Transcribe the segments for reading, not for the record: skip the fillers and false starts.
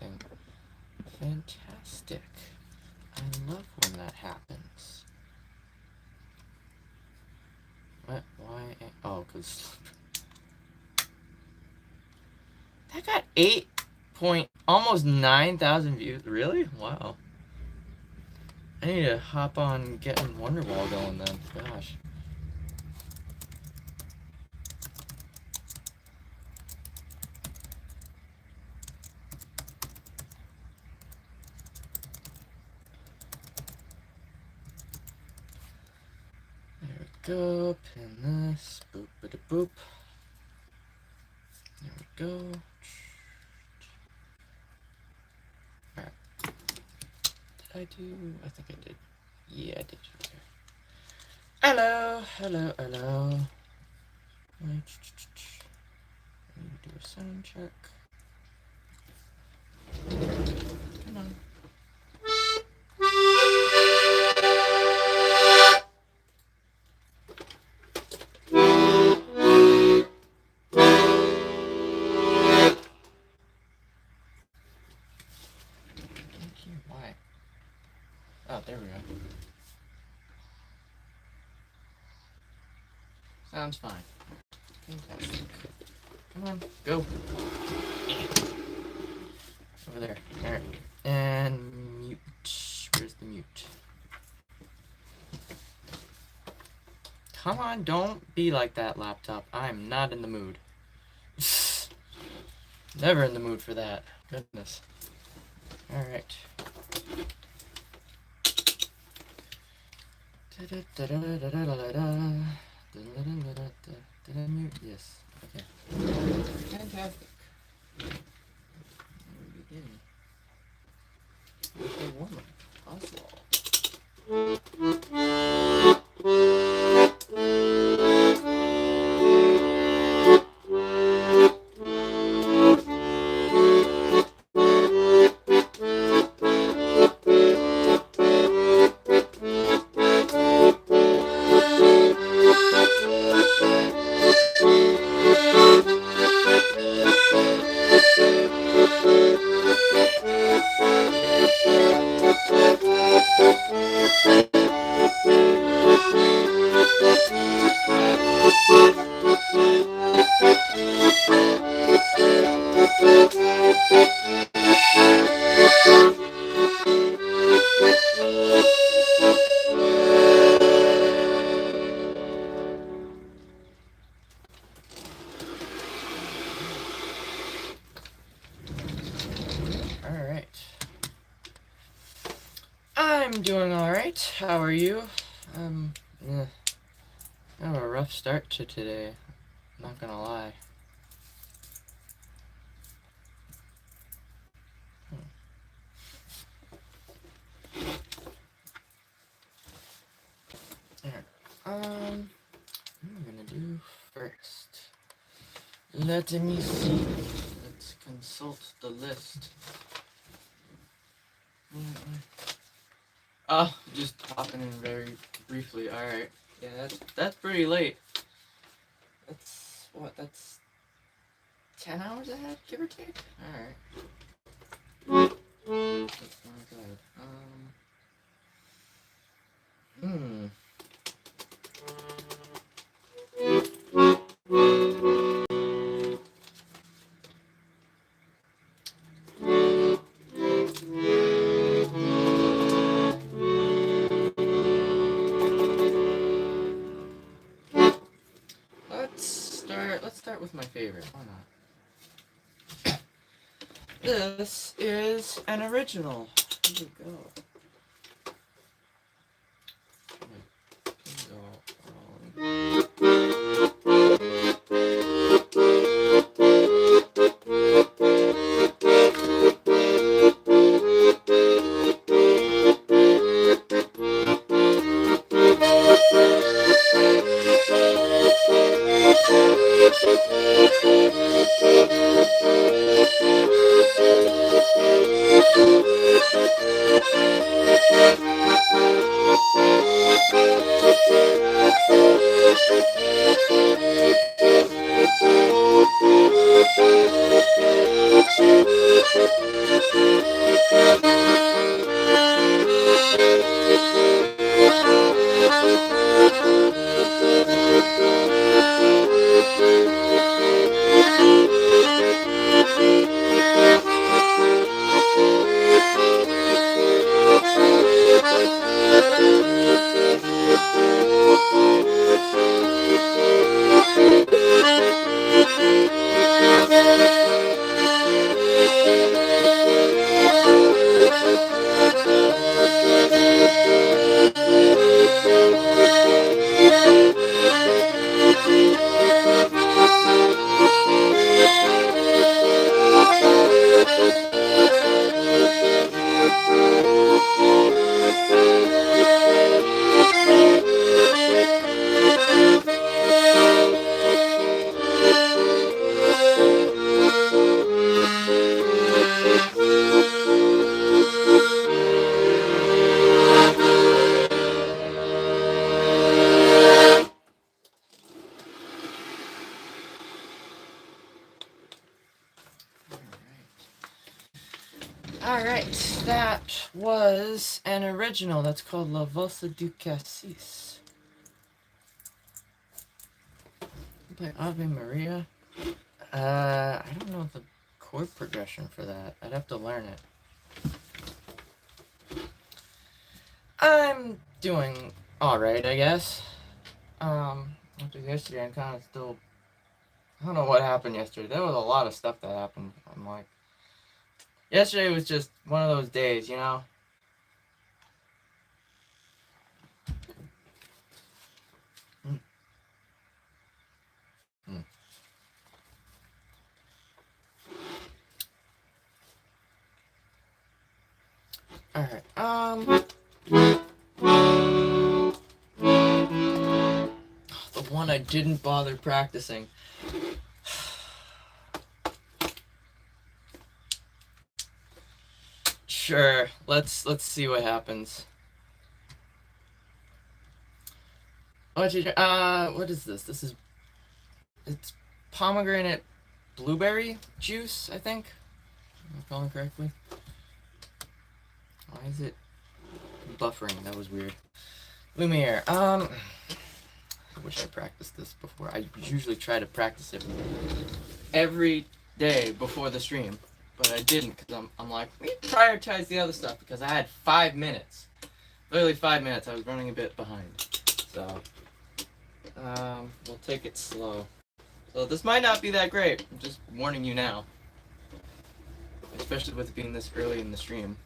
anything. Fantastic. I love when that happens. What? Why? Oh, because... That got 8 point... almost 9,000 views. Really? Wow. I need to hop on getting Wonderwall going then. Gosh. There we go. Pin this. Boop, bada boop. There we go. Alright. Did I do? I think I did. Yeah, I did. Okay. Hello, hello, hello. I need to do a sound check. Come on. Why? Oh, there we go. Sounds fine. Fantastic. Come on, go. Over there. Alright. And mute. Where's the mute? Come on, don't be like that, laptop. I'm not in the mood. Never in the mood for that. Goodness. Alright. Did I mute? Yes. Okay. Fantastic. Begin. Okay, warm up. Oswald. I'm doing alright. How are you? I have a rough start to today. Not gonna lie. Alright. What am I gonna do first? Let me see. Let's consult the list. Oh, just popping in very briefly. Alright. Yeah, that's pretty late. That's what? That's 10 hours ahead, give or take? Alright. That's not bad. Let's start with my favorite. Why not? This is an original. Here we go. Alright, that was an original that's called La Valsa du Cassis by Ave Maria. I don't know the chord progression for that. I'd have to learn it. I'm doing alright, I guess. After yesterday, I'm kind of still... I don't know what happened yesterday. There was a lot of stuff that happened. I'm like... Yesterday was just one of those days, you know? Alright, the one I didn't bother practicing. Sure, let's see what happens. What is this? It's pomegranate blueberry juice, I think. Am I calling correctly? Why is it buffering? That was weird. Lumiere. I wish I practiced this before. I usually try to practice it every day before the stream, but I didn't because I'm like, we prioritize the other stuff because I had 5 minutes. Literally 5 minutes. I was running a bit behind. So, we'll take it slow. So this might not be that great. I'm just warning you now. Especially with it being this early in the stream.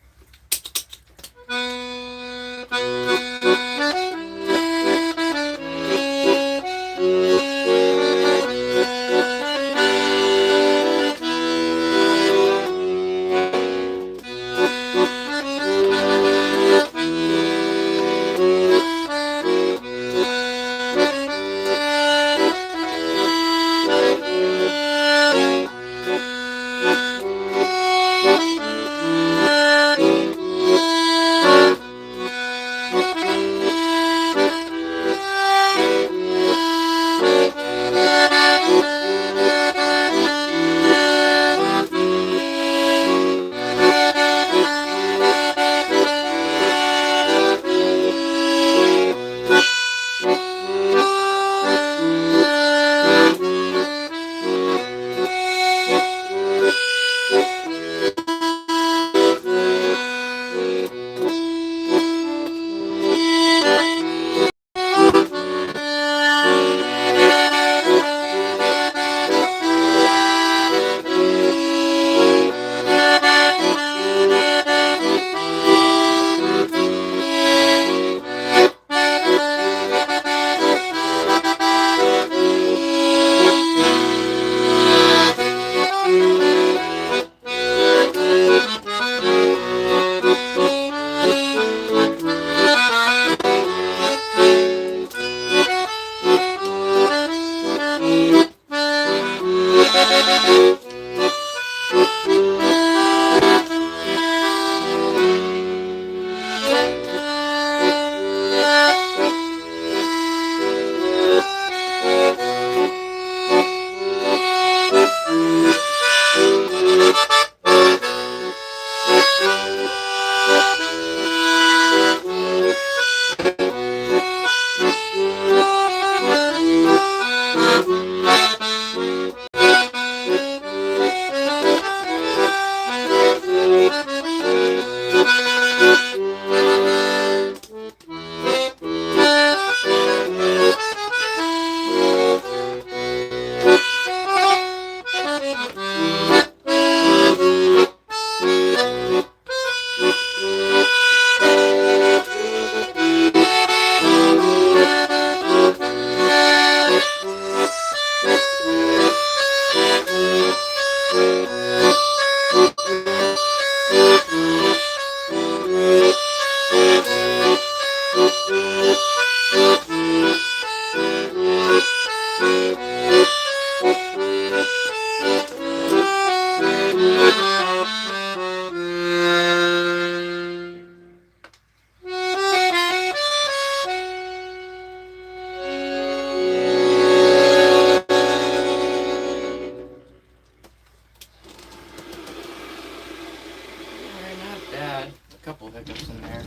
couple hiccups in there.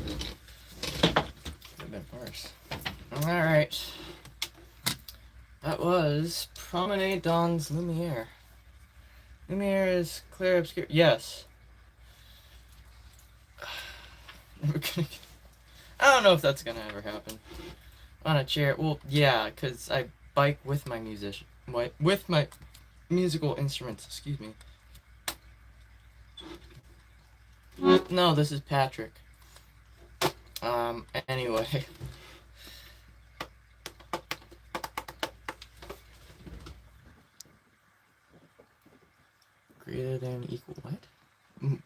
Could have been worse. Alright. That was Promenade dans Lumiere. Lumiere is clear, obscure. Yes. Never gonna. I don't know if that's gonna ever happen. On a chair. Well, yeah, because I bike with my musician. With my musical instruments. Excuse me. No, this is Patrick. Anyway. Greater than equal. What?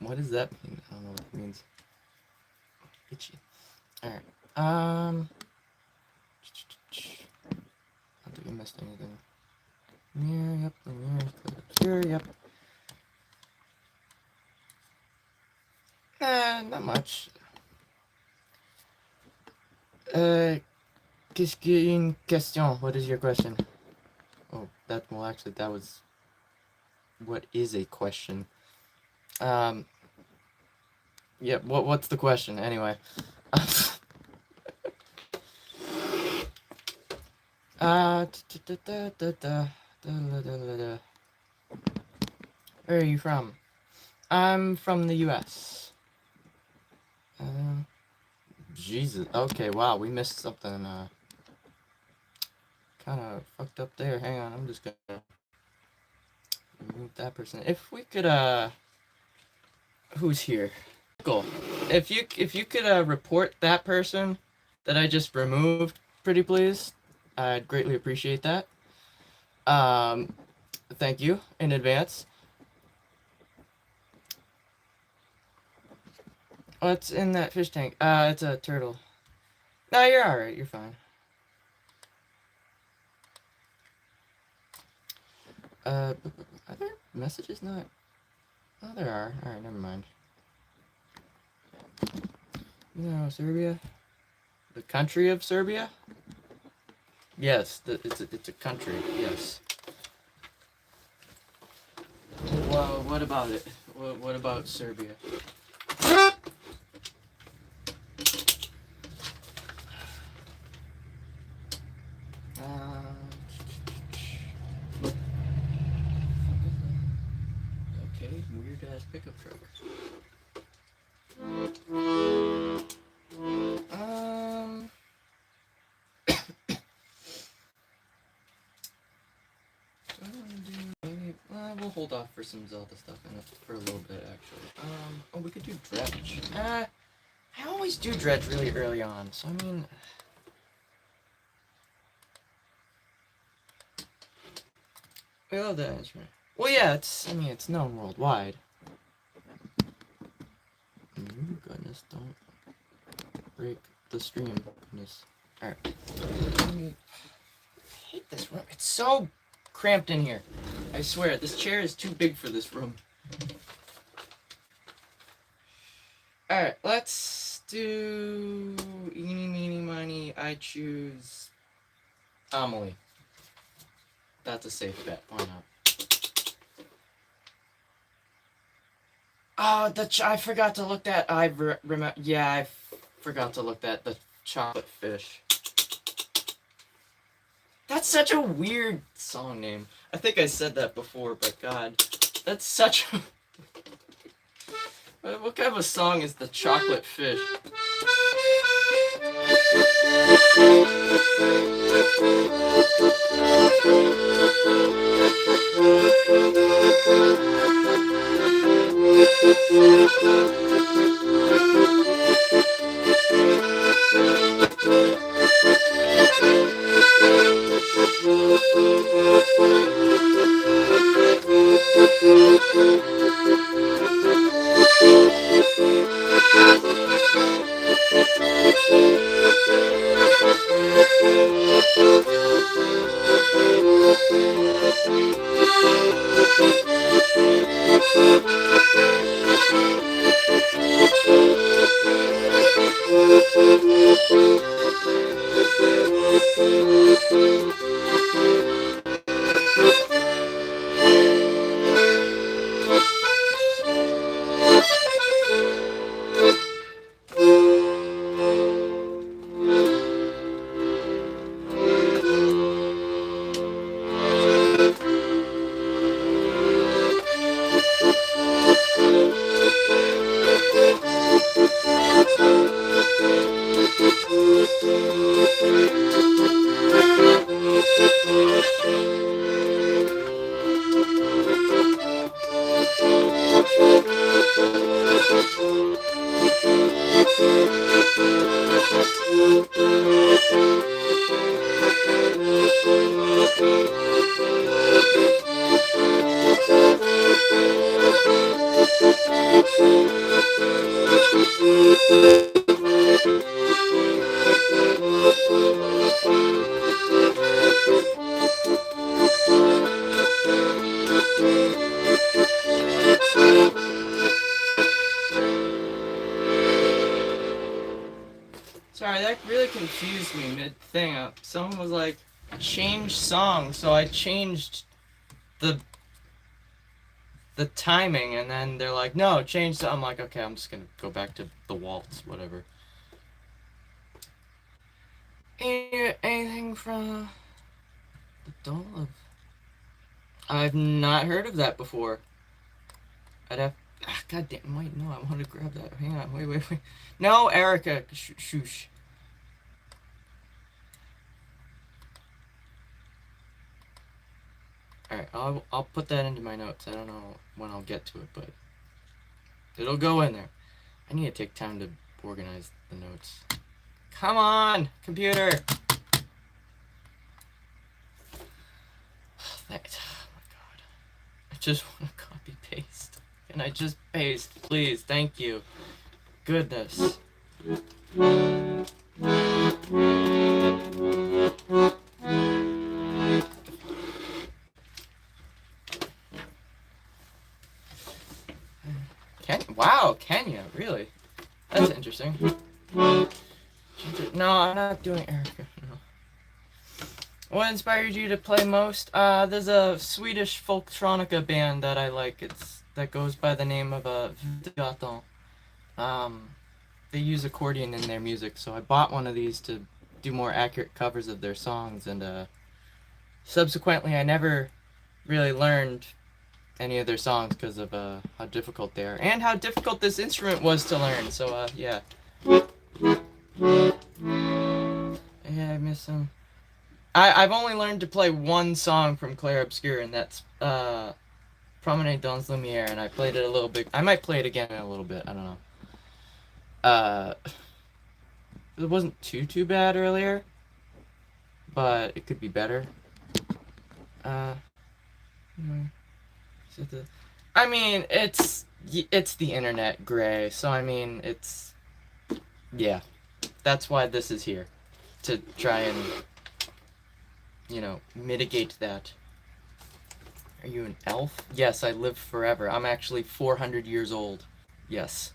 What does that mean? I don't know what it means. Itchy. Alright. I don't think I missed anything. Mirror, yep. Mirror, yep. Not much. Qu'est-ce qu'une question? What is your question? Oh, that was. What is a question? Yeah. What's the question anyway? Where are you from? I'm from the U.S. Jesus. Okay, wow, we missed something, kind of fucked up there. Hang on, I'm just gonna remove that person. If we could, who's here? Cool. If you could, report that person that I just removed, pretty please, I'd greatly appreciate that. Thank you in advance. What's in that fish tank? It's a turtle. No, you're alright, you're fine. Are there messages not? Oh, there are. Alright, never mind. No, Serbia? The country of Serbia? Yes, it's a country, yes. Well, what about it? What about Serbia? Okay, weird ass pickup truck. We'll hold off for some Zelda stuff in it for a little bit, actually. Oh, we could do Dredge. I always do Dredge really early on, so I mean... We love that instrument. Well, yeah, it's known worldwide. Goodness, don't break the stream. Goodness. Alright. I hate this room. It's so cramped in here. I swear, this chair is too big for this room. Alright, let's do... Eeny, meeny, miny, I choose... Amelie. That's a safe bet. Why not? Oh, I forgot to look at... I forgot to look at the chocolate fish. That's such a weird song name. I think I said that before, but God, that's such a... What kind of a song is the chocolate fish? Sorry, that really confused me mid-thing. Someone was like, change song, so I changed the timing, and then they're like, no, change the... I'm like, okay, I'm just gonna go back to the waltz, whatever. Anything from the Doll of... I've not heard of that before. I'd have... God damn, wait, no, I want to grab that. Hang on, wait. No, Erica, shoosh. Alright, I'll put that into my notes. I don't know when I'll get to it, but it'll go in there. I need to take time to organize the notes. Come on, computer! Thanks. Oh my god. I just want to copy paste. Can I just paste, please? Thank you. Goodness. Wow, Kenya, really? That's interesting. No, I'm not doing Erica. No. What inspired you to play most? There's a Swedish folktronica band that I like. That goes by the name of Vigaton. They use accordion in their music, so I bought one of these to do more accurate covers of their songs, and subsequently I never really learned any of their songs because of how difficult they are and how difficult this instrument was to learn. So yeah. Yeah, I miss them. I've only learned to play one song from Clair Obscur, and that's Promenade dans Lumière, and I played it a little bit. I might play it again in a little bit. I don't know. It wasn't too bad earlier, but it could be better. I mean, it's the internet, Gray. So I mean, yeah. That's why this is here, to try and, mitigate that. Are you an elf? Yes, I live forever. I'm actually 400 years old. Yes.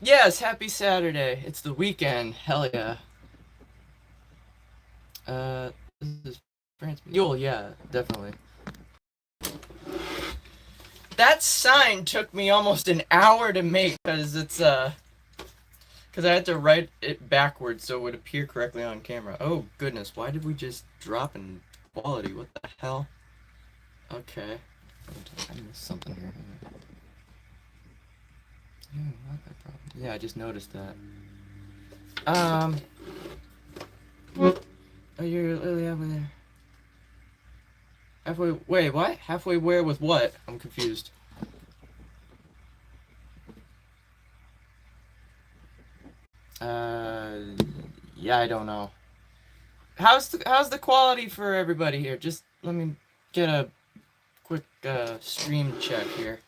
Yes, happy Saturday. It's the weekend. Hell yeah. This is France. Yule, yeah, definitely. That sign took me almost an hour to make because because I had to write it backwards so it would appear correctly on camera. Oh goodness, why did we just drop in quality? What the hell? Okay. I missed something here. Yeah, I just noticed that. Oh, you're literally halfway there. Halfway, wait, what? Halfway where with what? I'm confused. Yeah, I don't know. How's the quality for everybody here? Just let me get a quick stream check here.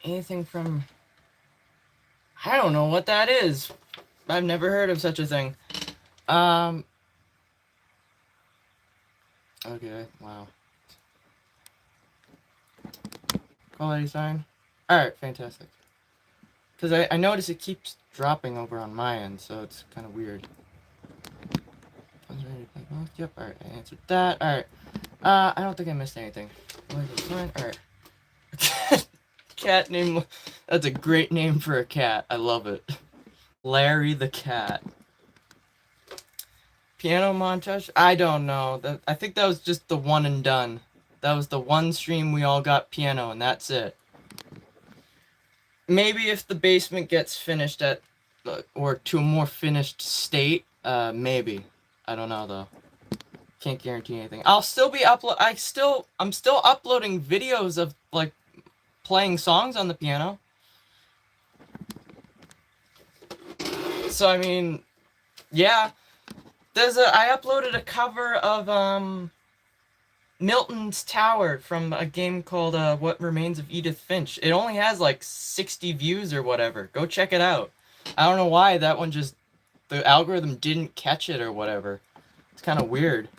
Anything from... I don't know what that is. I've never heard of such a thing. Okay, wow. Quality sign. Alright, fantastic. Because I notice it keeps dropping over on my end, so it's kind of weird. Yep, alright, I answered that. Alright. I don't think I missed anything. Alright. Cat name. That's a great name for a cat. I love it. Larry the cat. Piano montage? I don't know. I think that was just the one and done. That was the one stream we all got piano, and that's it. Maybe if the basement gets finished or to a more finished state, maybe. I don't know though. Can't guarantee anything. I'll still be I'm still uploading videos of like playing songs on the piano. So I mean, yeah. I uploaded a cover of Milton's Tower from a game called What Remains of Edith Finch. It only has like 60 views or whatever. Go check it out. I don't know why that one just, the algorithm didn't catch it or whatever. It's kind of weird.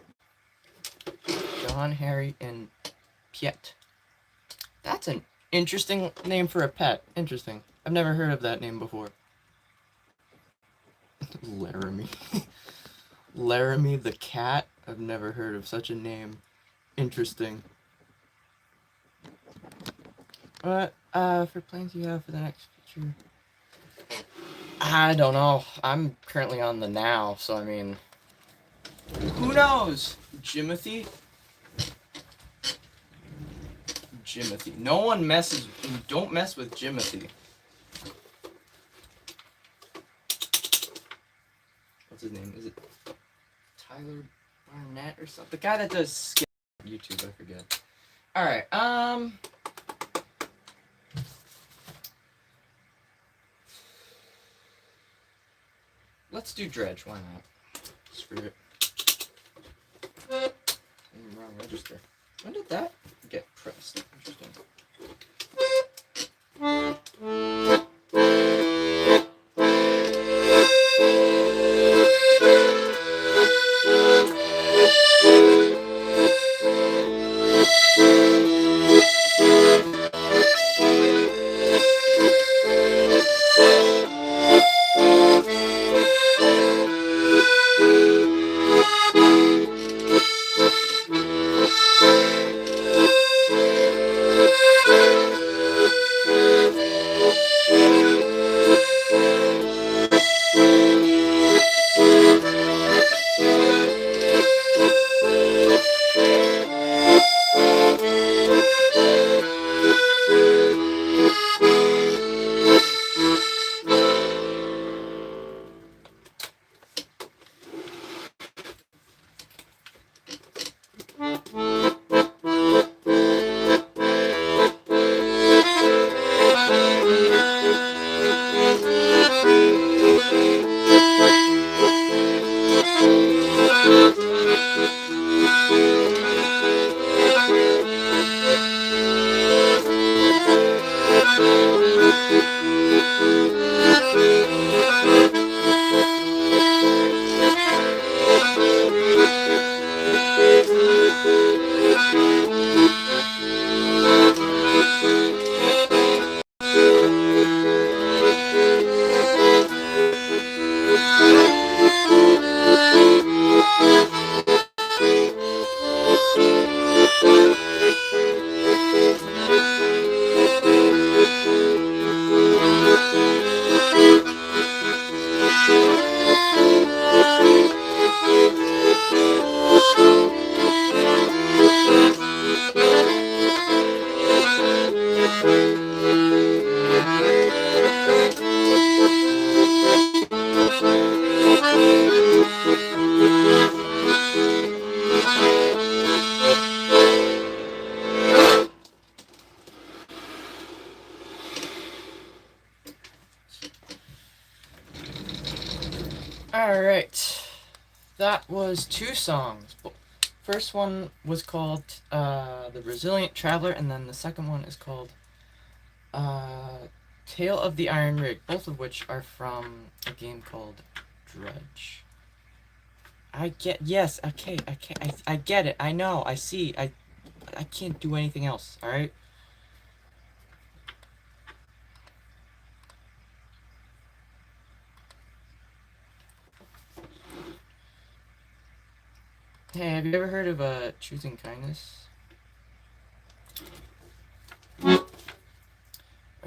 John, Harry, and Piet. That's an interesting name for a pet. Interesting. I've never heard of that name before. Laramie. Laramie the cat? I've never heard of such a name. Interesting. What for plans you have for the next future? I don't know. I'm currently on the now, so I mean, who knows? Jimothy? Jimothy. No one messes. Don't mess with Jimothy. What's his name? Is it Tyler Barnett or something? The guy that does skit YouTube, I forget. Alright, let's do Dredge, why not? Screw it. Wrong register. When did that get pressed? Interesting. Alright, that was two songs. First one was called The Resilient Traveler, and then the second one is called Tale of the Iron Rig, both of which are from a game called Dredge. Yes, okay, I get it, I know, I see, I can't do anything else, alright? Hey, have you ever heard of Choosing Kindness? When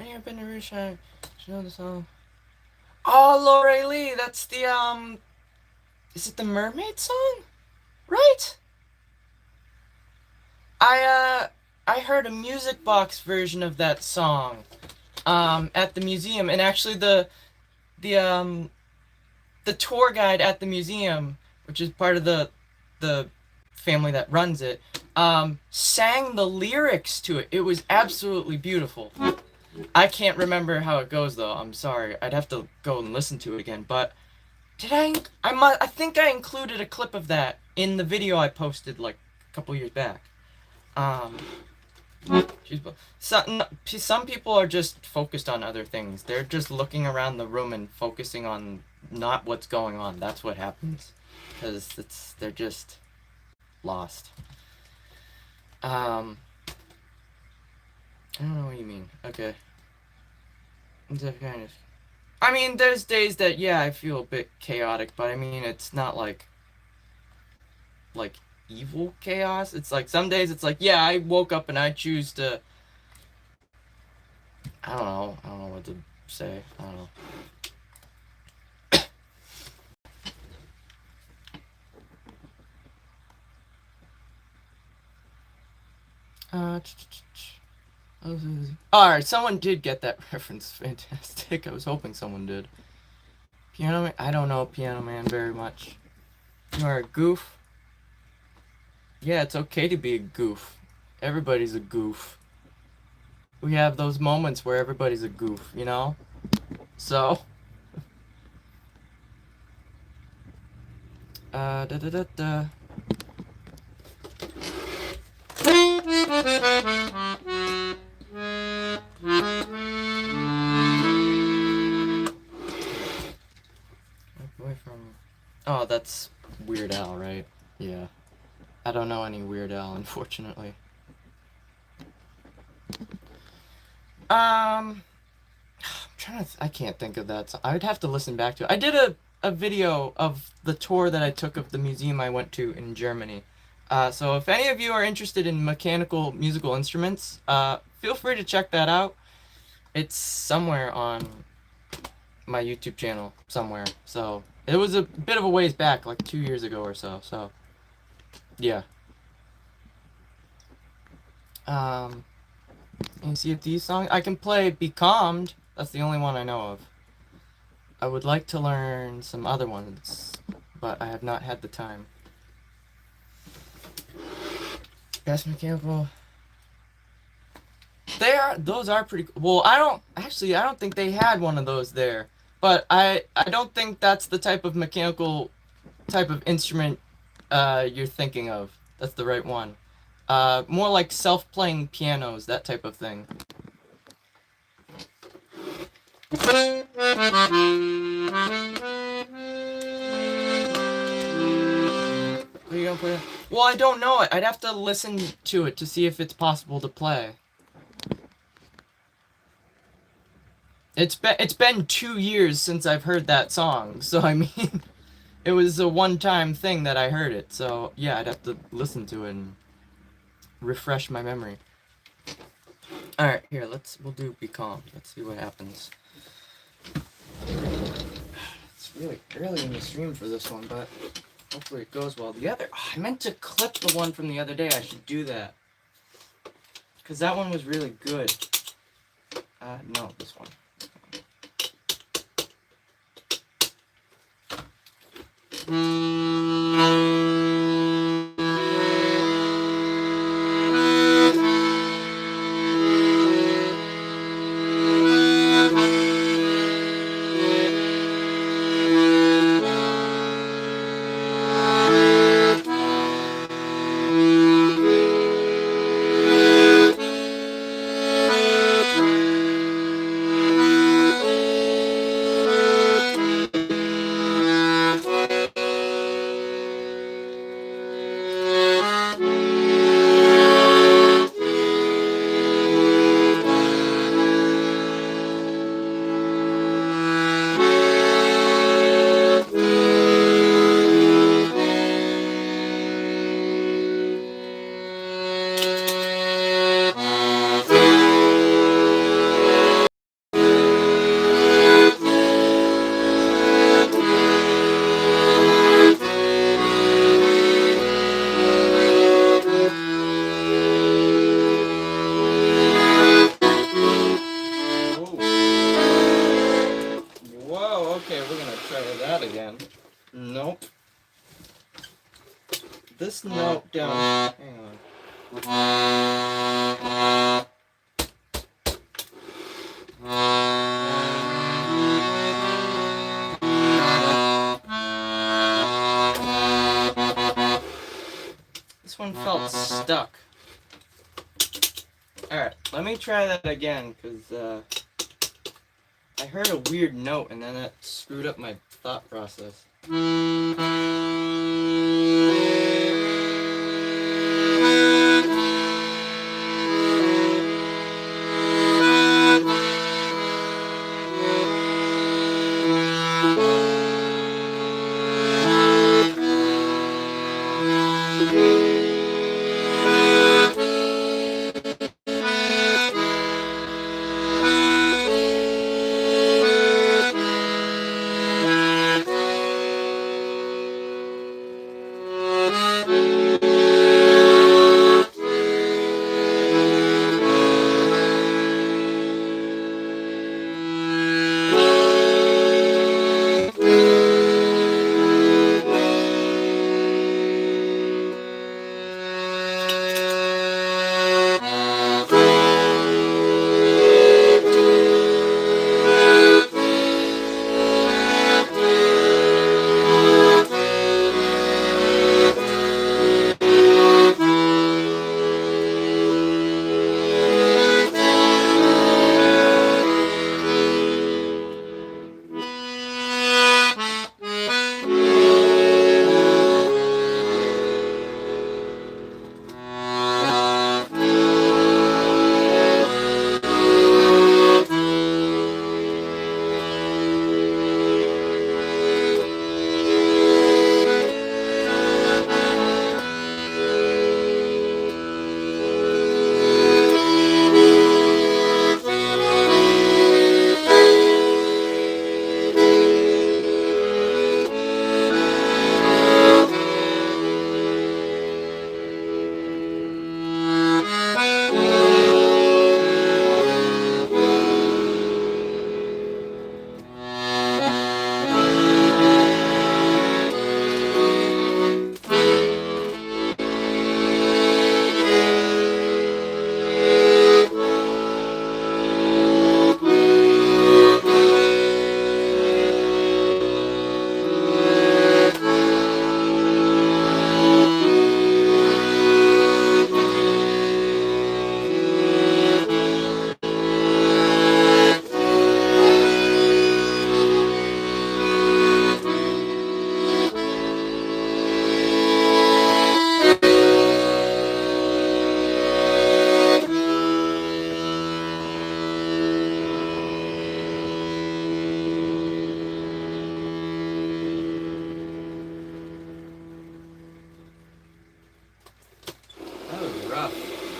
you've been to Rushine, you know the song? Oh, Lorraine Lee, that's the, is it the Mermaid song? Right? I heard a music box version of that song, at the museum, and actually the tour guide at the museum, which is part of the family that runs it, sang the lyrics to it. It was absolutely beautiful. I can't remember how it goes though. I'm sorry. I'd have to go and listen to it again. But did I think I included a clip of that in the video I posted like a couple years back. Um, some people are just focused on other things. They're just looking around the room and focusing on not what's going on. That's what happens, because they're just lost. I don't know what you mean. Okay. I mean, there's days that, yeah, I feel a bit chaotic, but I mean, it's not like evil chaos. It's like some days it's like, yeah, I woke up and I choose to. I don't know what to say. I don't know. Alright, someone did get that reference. Fantastic. I was hoping someone did. Piano Man? I don't know Piano Man very much. You are a goof? Yeah, it's okay to be a goof. Everybody's a goof. We have those moments where everybody's a goof, you know? So. Da da da da. Away from. Oh, that's Weird Al, right? Yeah. I don't know any Weird Al, unfortunately. I'm trying to. I can't think of that. I would have to listen back to it. I did a video of the tour that I took of the museum I went to in Germany. So if any of you are interested in mechanical musical instruments, feel free to check that out. It's somewhere on my YouTube channel somewhere. So it was a bit of a ways back, like 2 years ago or so. So yeah. And see if these songs I can play Be Calmed. That's the only one I know of. I would like to learn some other ones, but I have not had the time. Best mechanical. Those are pretty cool. Well, I don't think they had one of those there. But I don't think that's the type of mechanical type of instrument you're thinking of. That's the right one. More like self-playing pianos, that type of thing. Are you gonna play it? Well, I don't know it. I'd have to listen to it to see if it's possible to play. It's been 2 years since I've heard that song, so I mean, it was a one-time thing that I heard it. So yeah, I'd have to listen to it and refresh my memory. All right, here we'll do Be Calm. Let's see what happens. It's really early in the stream for this one, but hopefully it goes well. I meant to clip the one from the other day. I should do that. Because that one was really good. No, this one. Nope. This note down. Hang on. This one felt stuck. Alright, let me try that again, because I heard a weird note and then that screwed up my thought process.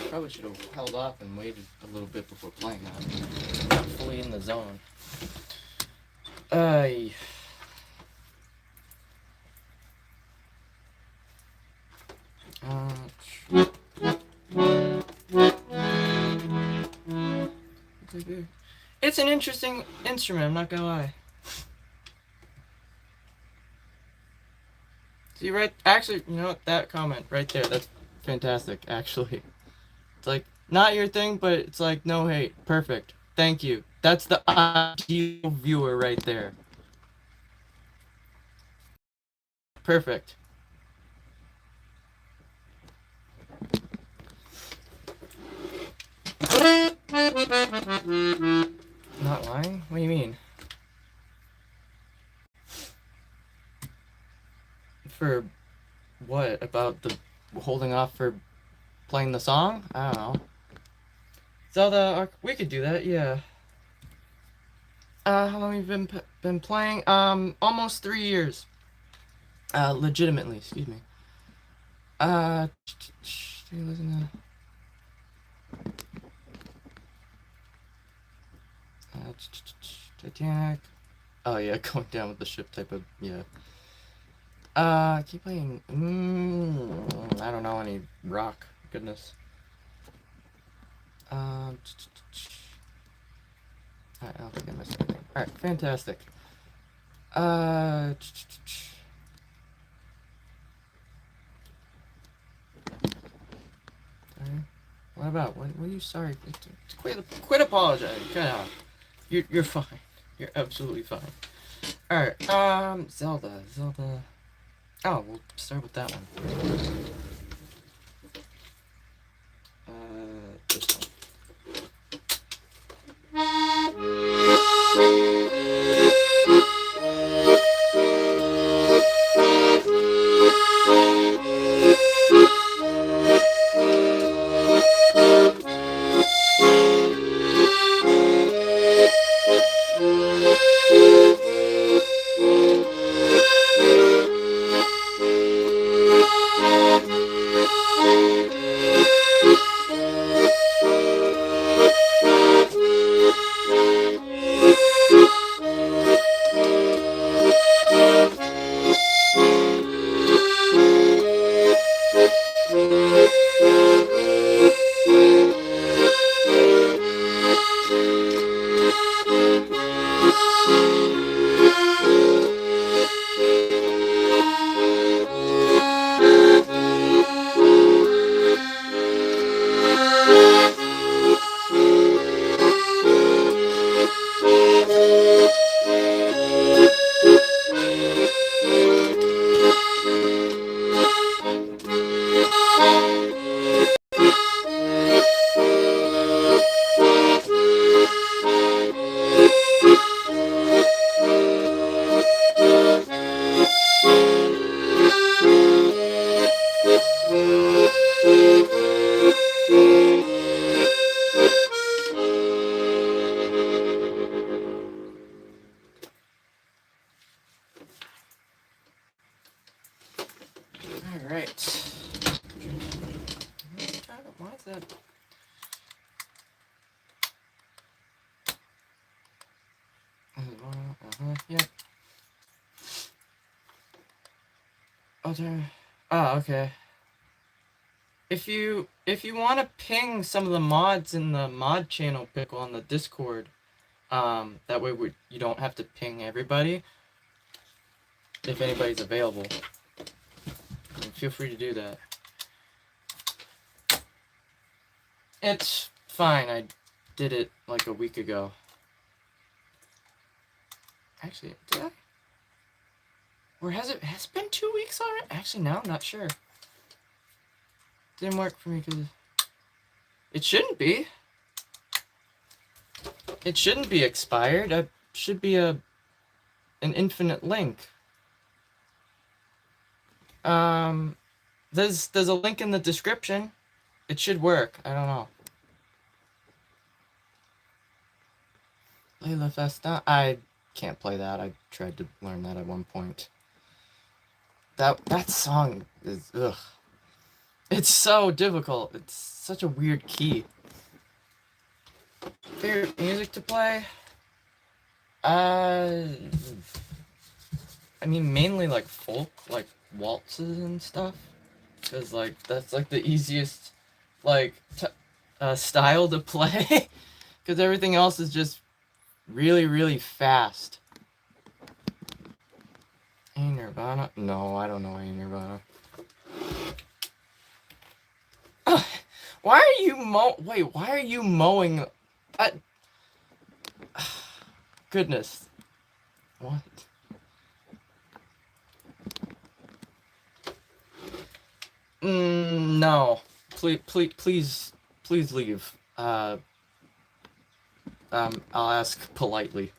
Probably should have held off and waited a little bit before playing that. Not fully in the zone. It's an interesting instrument, I'm not gonna lie. See, right? Actually, you know what? That comment right there, that's fantastic, actually. It's like, not your thing, but it's like, no hate. Perfect. Thank you. That's the ideal viewer right there. Perfect. Not lying? What do you mean? For what? About the holding off for playing the song? I don't know. Zelda, we could do that, yeah. How long have you been playing? Almost 3 years. Legitimately, excuse me. Listen to... Titanic. Oh yeah, going down with the ship type of, yeah. Keep playing, I don't know any rock, goodness. I don't think I missed anything. Alright, fantastic. What about? What are you sorry? Quit apologizing. Cut out. You're fine. You're absolutely fine. Alright, Zelda. Oh, we'll start with that one. This one. Alright. Why is that? Yep. Oh, there. Oh, okay. If you want to ping some of the mods in the mod channel pickle on the Discord, that way you don't have to ping everybody. If anybody's available, feel free to do that. It's fine. I did it like a week ago. Actually, did I? Or has it been 2 weeks already? Actually, no, I'm not sure. Didn't work for me because it shouldn't be. It shouldn't be expired. It should be an infinite link. There's a link in the description. It should work. I don't know. Layla Festa. I can't play that. I tried to learn that at one point. That song is ugh. It's so difficult. It's such a weird key. Favorite music to play? I mean, mainly like folk, like waltzes and stuff, because like that's like the easiest like style to play, because everything else is just really, really fast. A Nirvana? No, I don't know A Nirvana. Why are you why are you mowing? Goodness. What? No. Please leave. I'll ask politely.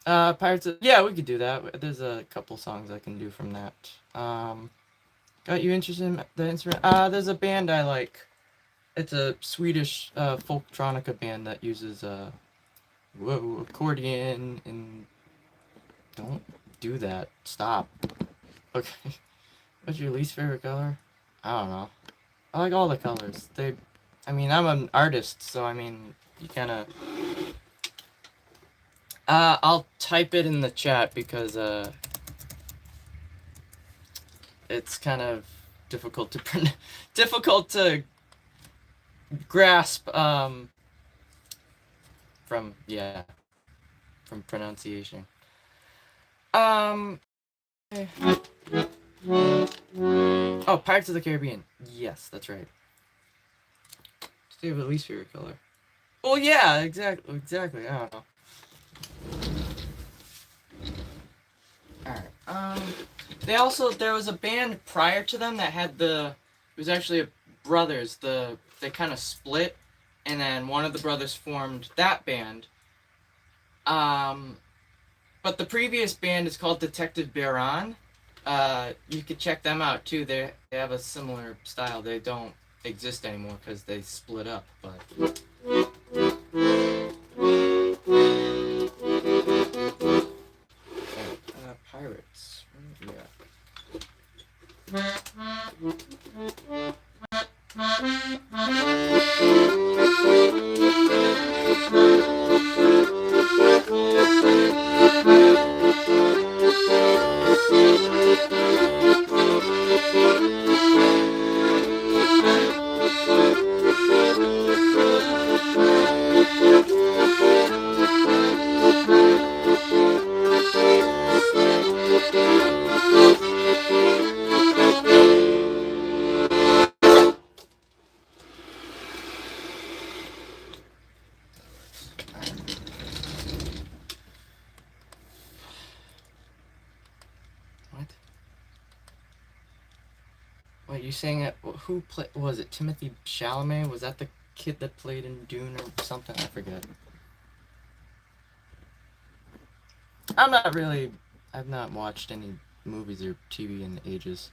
Pirates of... Yeah, we could do that. There's a couple songs I can do from that. Got you interested in the instrument? There's a band I like. It's a Swedish folktronica band that uses accordion and... Don't do that. Stop. Okay. What's your least favorite color? I don't know. I like all the colors. I mean, I'm an artist, so I mean, you kind of... I'll type it in the chat because, it's kind of difficult to grasp, from pronunciation. Okay. Oh, Pirates of the Caribbean. Yes, that's right. Do you have a least favorite color? Well, yeah, exactly. I don't know. Alright, there was a band prior to them that had it was actually brothers, they kind of split, and then one of the brothers formed that band. But the previous band is called Detective Baron. You could check them out too. They have a similar style. They don't exist anymore because they split up, but... Pirates. Yeah. Wait, you saying it? Who played? Was it Timothy Chalamet? Was that the kid that played in Dune or something? I forget. I'm not really. I've not watched any movies or TV in ages.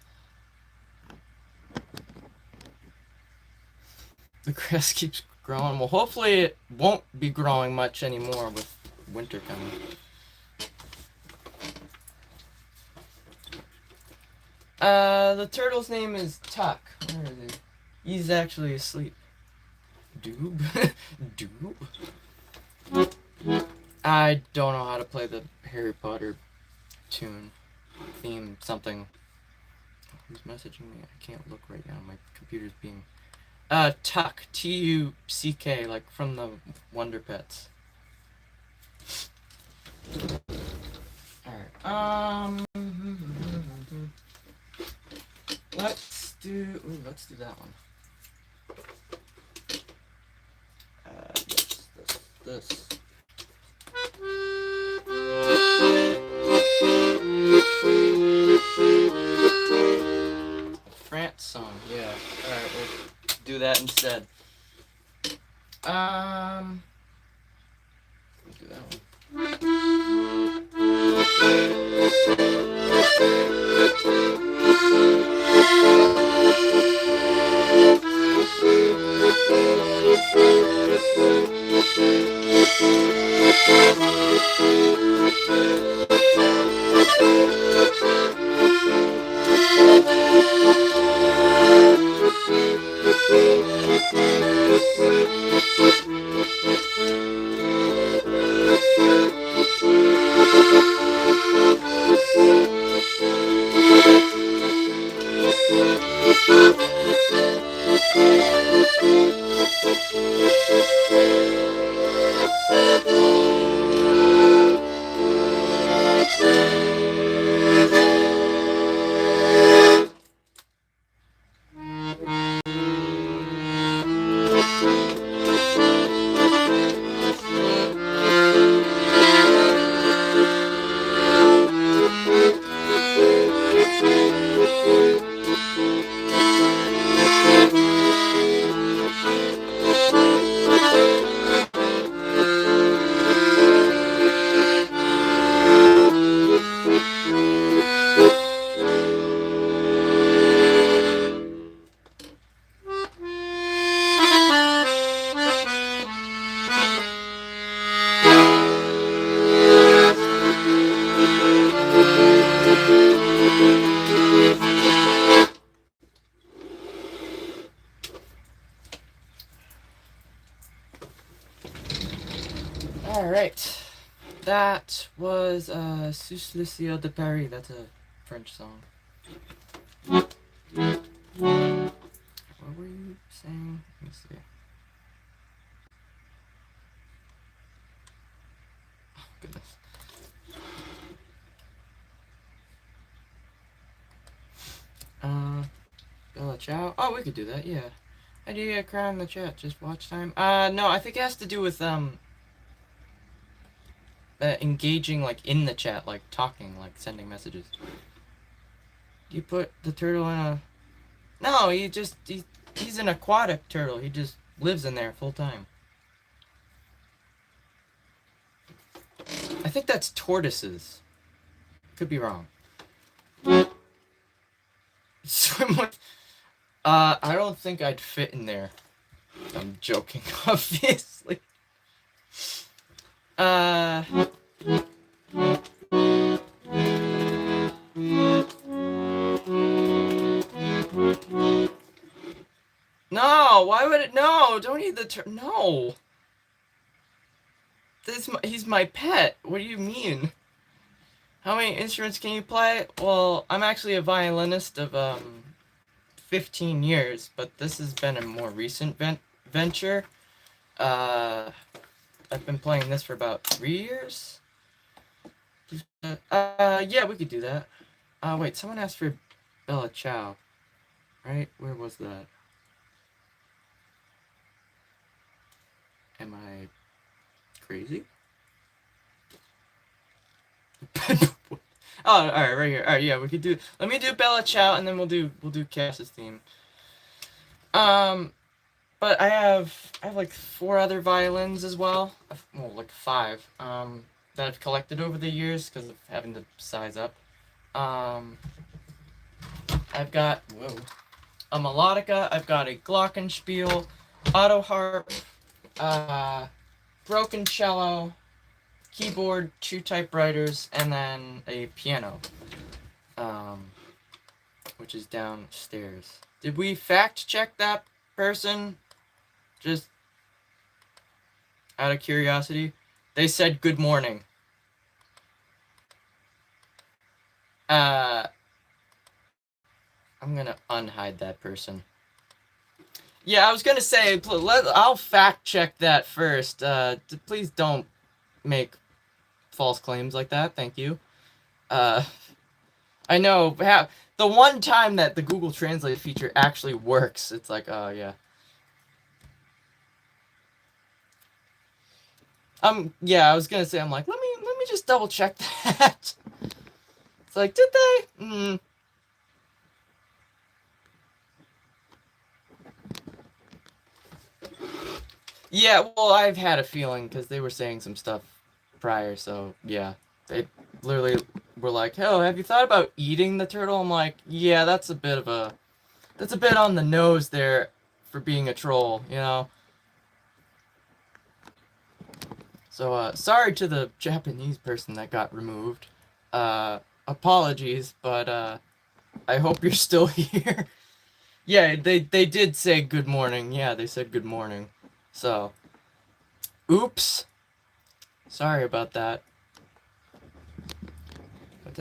The grass keeps growing. Well, hopefully it won't be growing much anymore with winter coming. The turtle's name is Tuck. Where is he? He's actually asleep. Doob? Doob? I don't know how to play the Harry Potter tune. Theme, something. Who's messaging me? I can't look right now. My computer's being... Tuck. Tuck, like from the Wonder Pets. Alright, let's do that one. This. France song, yeah. Alright, we'll do that instead. We'll do that one. Alright. That was Sus le Ciel de Paris. That's a French song. What were you saying? Let me see. Oh, goodness. Bella Ciao. Oh, we could do that, yeah. How do you get a crown in the chat? Just watch time? No, I think it has to do with, engaging, like, in the chat, like, talking, like, sending messages. You put the turtle in a... No, he's an aquatic turtle. He just lives in there full time. I think that's tortoises. Could be wrong. Swim with... I don't think I'd fit in there. I'm joking, obviously. No, why would it? No, don't eat the no. He's my pet. What do you mean? How many instruments can you play? Well, I'm actually a violinist of 15 years, but this has been a more recent venture. I've been playing this for about 3 years. Yeah, we could do that. Wait, someone asked for Bella Ciao, right? Where was that? Am I crazy? Oh, all right, right here. All right, yeah, we could do. Let me do Bella Ciao, and then we'll do Cass's theme. Um, but I have like 4 other violins as well. Well, like 5. That I've collected over the years because of having to size up. Um, I've got a melodica. I've got a glockenspiel, auto harp, uh, broken cello, keyboard, 2 typewriters, and then a piano, um, which is downstairs. Did we fact check that person? Just out of curiosity. They said good morning. I'm gonna unhide that person. Yeah, I was gonna say, I'll fact check that first. Please don't make false claims like that. Thank you. Uh, I know the one time that the Google Translate feature actually works, it's like, oh yeah. Yeah, I was gonna say, I'm like, let me just double check that. It's like, did they? Yeah, well, I've had a feeling because they were saying some stuff prior, so yeah. They literally were like, "Oh, have you thought about eating the turtle?" I'm like, "Yeah, that's a bit on the nose there for being a troll, you know." So, sorry to the Japanese person that got removed. Uh, Apologies, but I hope you're still here. Yeah, they did say good morning. Yeah, they said good morning. So, oops. Sorry about that.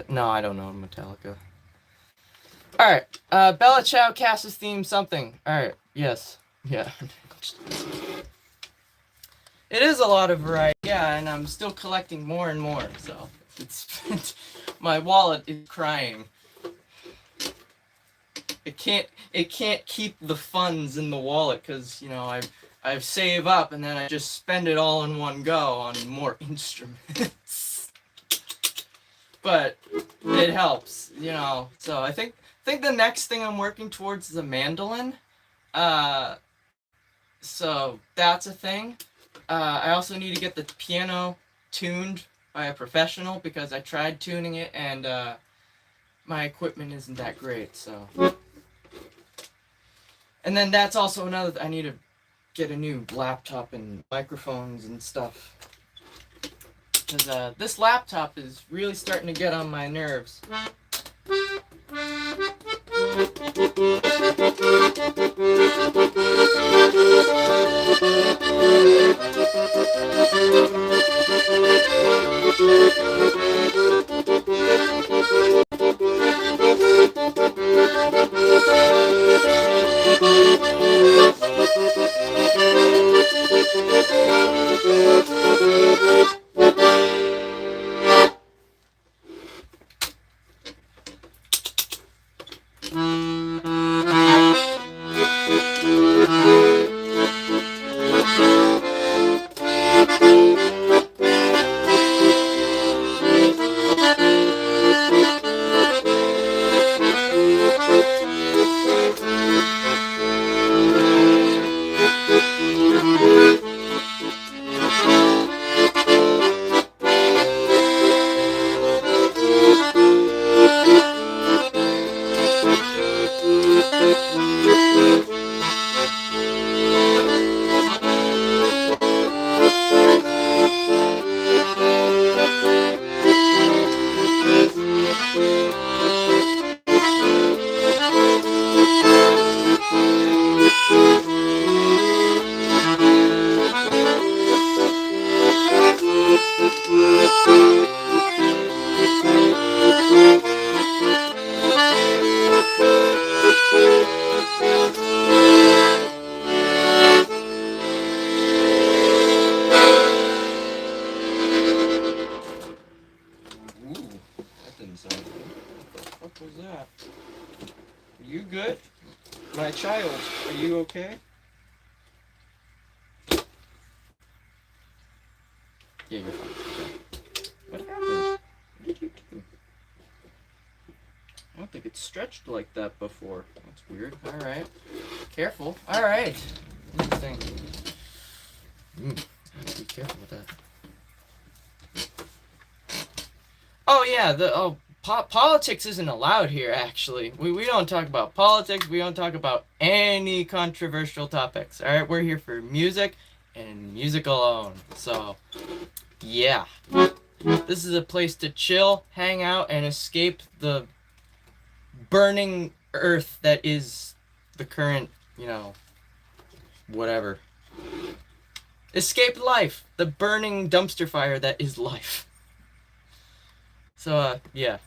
No, I don't know Metallica. Alright, Bella Ciao, Cass's theme, something. Alright, yes. Yeah. It is a lot of variety, yeah, and I'm still collecting more and more, so it's my wallet is crying. It can't keep the funds in the wallet because, you know, I've save up and then I just spend it all in one go on more instruments. But it helps, you know. So I think the next thing I'm working towards is a mandolin. Uh, so that's a thing. I also need to get the piano tuned by a professional because I tried tuning it and my equipment isn't that great. So, and then that's also another. I need to get a new laptop and microphones and stuff because this laptop is really starting to get on my nerves. That didn't sound good. What the fuck was that? Are you good? My child, are you okay? Yeah, you're fine. Okay. What happened? What did you do? don't think it's stretched like that before. That's weird. Alright. Careful. Alright. Interesting. Be careful with that. Oh yeah, politics isn't allowed here, actually. We don't talk about politics, we don't talk about any controversial topics. Alright, we're here for music and music alone. So, yeah. This is a place to chill, hang out, and escape the burning earth that is the current, whatever. Escape life, the burning dumpster fire that is life. So, yeah.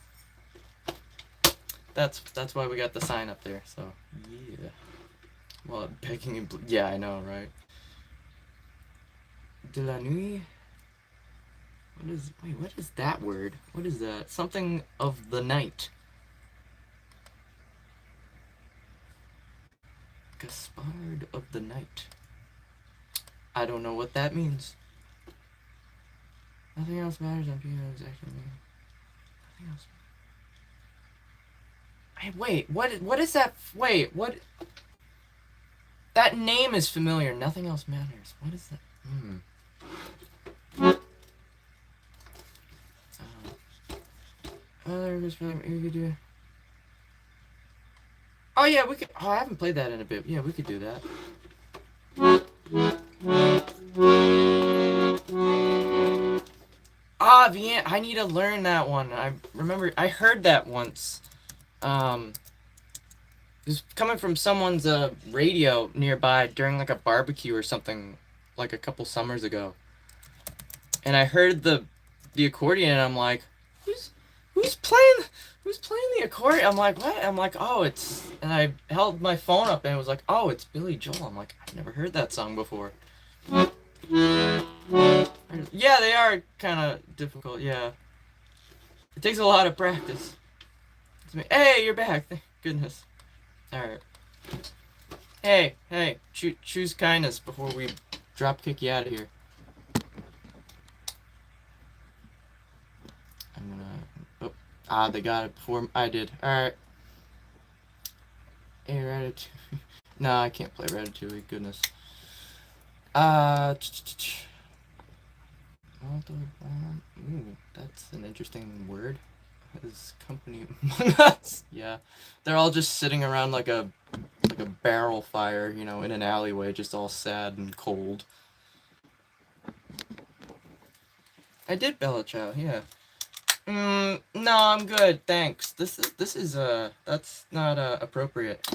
That's why we got the sign up there, so, yeah. Well, begging and yeah, I know, right? De la nuit? What is that word? What is that? Something of the night. Gaspard of the night. I don't know what that means. Nothing else matters on piano exactly. Nothing else. Hey, wait, what is that? Wait, what? That name is familiar. Nothing else matters. What is that? Oh yeah, we could. Oh, I haven't played that in a bit. Yeah, we could do that. Ah, I need to learn that one. I remember I heard that once. It was coming from someone's radio nearby during like a barbecue or something, like a couple summers ago. And I heard the accordion, and I'm like, who's playing the accordion? I'm like, what? I'm like, oh, it's. And I held my phone up, and it was like, oh, it's Billy Joel. I'm like, I've never heard that song before. Yeah, they are kind of difficult. Yeah, it takes a lot of practice. Hey, you're back. Thank goodness. All right. Hey, choose kindness before we drop kick you out of here. I'm gonna. Oh, they got it before I did. All right. Hey, Ratatouille. No, I can't play Ratatouille. Goodness. Ooh, that's an interesting word. His company among us. Yeah, they're all just sitting around like a barrel fire, in an alleyway, just all sad and cold. I did Bella Ciao, yeah. No, I'm good, thanks. This is that's not appropriate.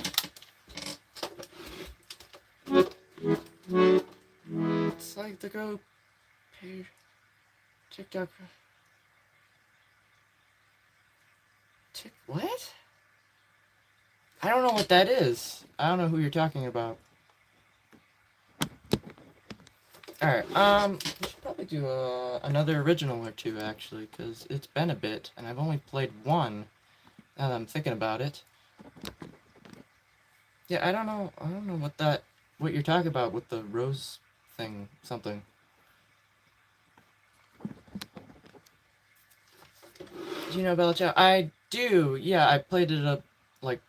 It's like the go page TikTok. What? I don't know what that is. I don't know who you're talking about. Alright, we should probably do another original or two, actually, because it's been a bit, and I've only played one, now that I'm thinking about it. Yeah, I don't know what you're talking about with the rose thing, something. Do you know Bella Ciao? I do, yeah, I played it like,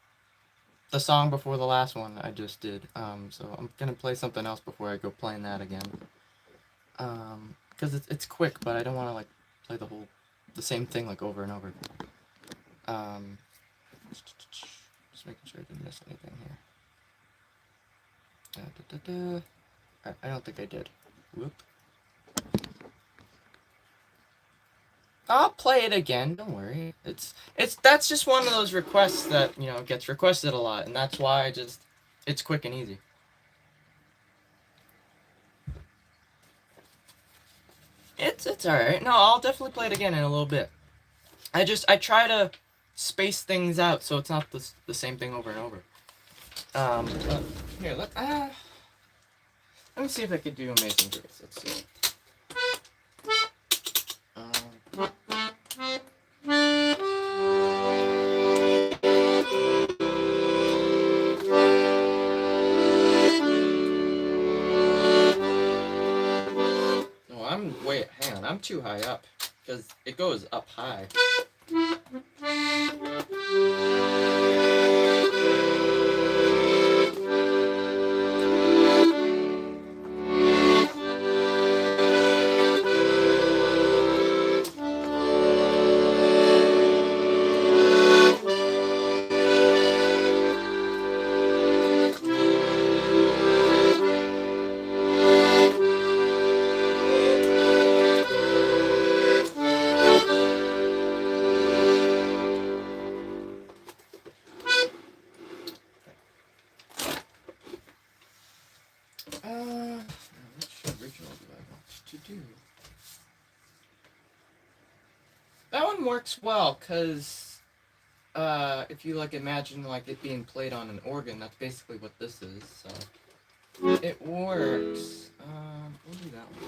the song before the last one I just did, so I'm gonna play something else before I go playing that again. Because it's quick, but I don't want to, like, play the same thing, like, over and over. Just making sure I didn't miss anything here. I don't think I did. Whoop. I'll play it again, don't worry. That's just one of those requests that, gets requested a lot, and that's why it's quick and easy. It's alright. No, I'll definitely play it again in a little bit. I try to space things out so it's not the same thing over and over. Here, let me see if I could do Amazing Grace. Let's see. Hang on, I'm too high up, because it goes up high. Which original do I want to do? That one works well, cause if you like imagine like it being played on an organ, that's basically what this is. So it works. We'll do that one.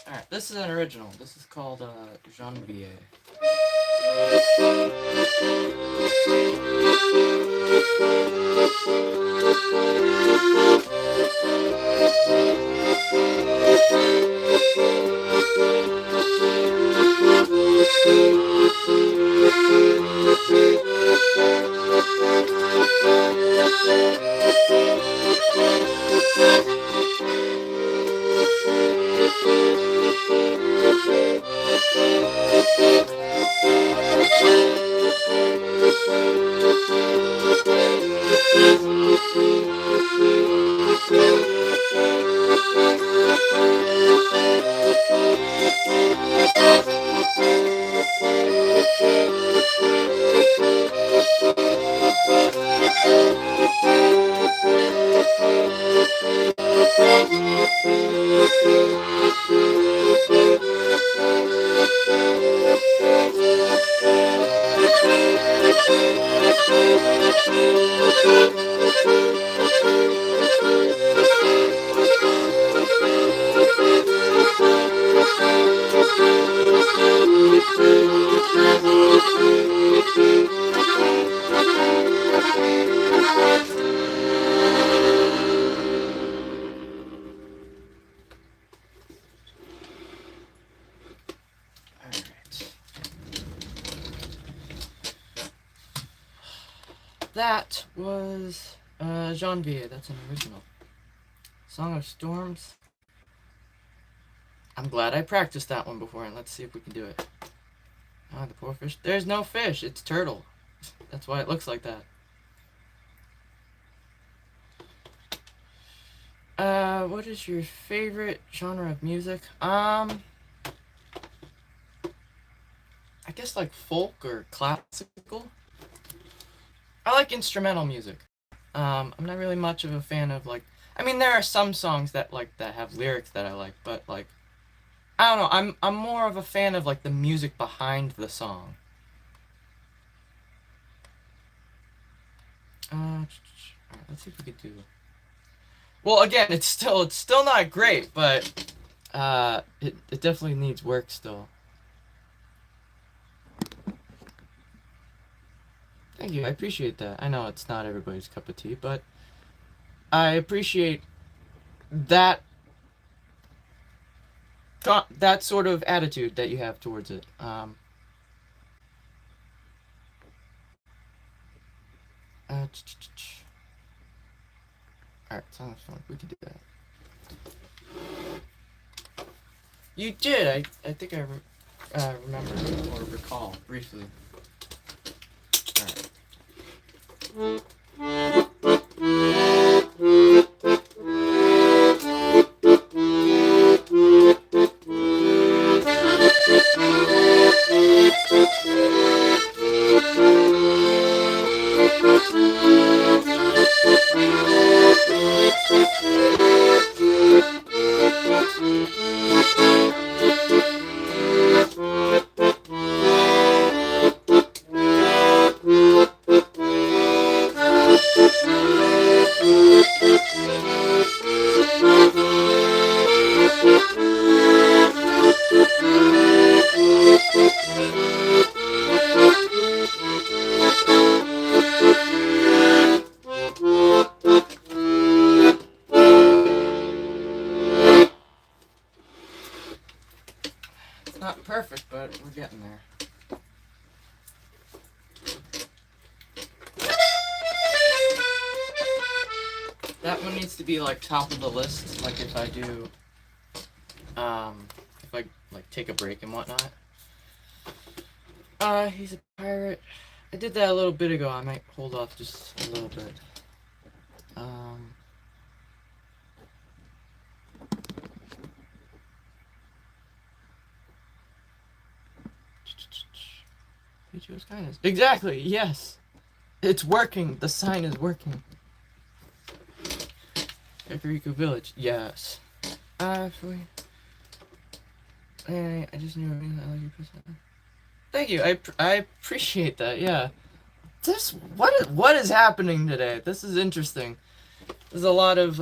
All right, this is an original. This is called Janvier. That was Janvier. That's an original. Song of Storms. I'm glad I practiced that one before, and let's see if we can do it. Ah, the poor fish. There's no fish. It's turtle. That's why it looks like that. What is your favorite genre of music? I guess like folk or classical. I like instrumental music. I'm not really much of a fan of like. I mean, there are some songs that have lyrics that I like, but like, I don't know. I'm more of a fan of like the music behind the song. Alright, let's see if we could do. Well, again, it's still not great, but it definitely needs work still. Thank you. I appreciate that. I know it's not everybody's cup of tea, but I appreciate that that sort of attitude that you have towards it. Alright, sounds fun. We can do that. You did. I think I remember or recall briefly. Alright. Not perfect, but we're getting there. That one needs to be like top of the list, like if I do, if I like take a break and whatnot. He's a pirate. I did that a little bit ago. I might hold off just a little bit. Feature's kindness. Exactly, yes! It's working! The sign is working. Kakariko Village. Yes. I just knew I like your person. Thank you. I appreciate that. Yeah. What is happening today? This is interesting. There's a lot of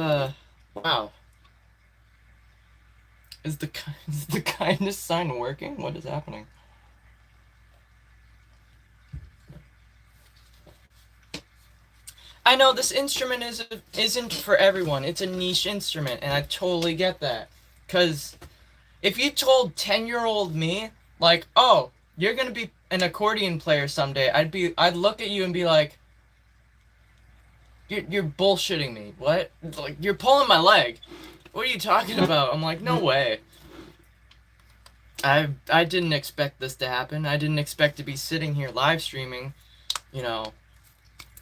wow. Is the is the kindness sign working? What is happening? I know this instrument isn't for everyone. It's a niche instrument, and I totally get that. Cause if you told 10-year-old me, like, oh, you're gonna be an accordion player someday, I'd look at you and be like, you're bullshitting me. What? Like, you're pulling my leg. What are you talking about? I'm like, no way. I didn't expect this to happen. I didn't expect to be sitting here live streaming, you know,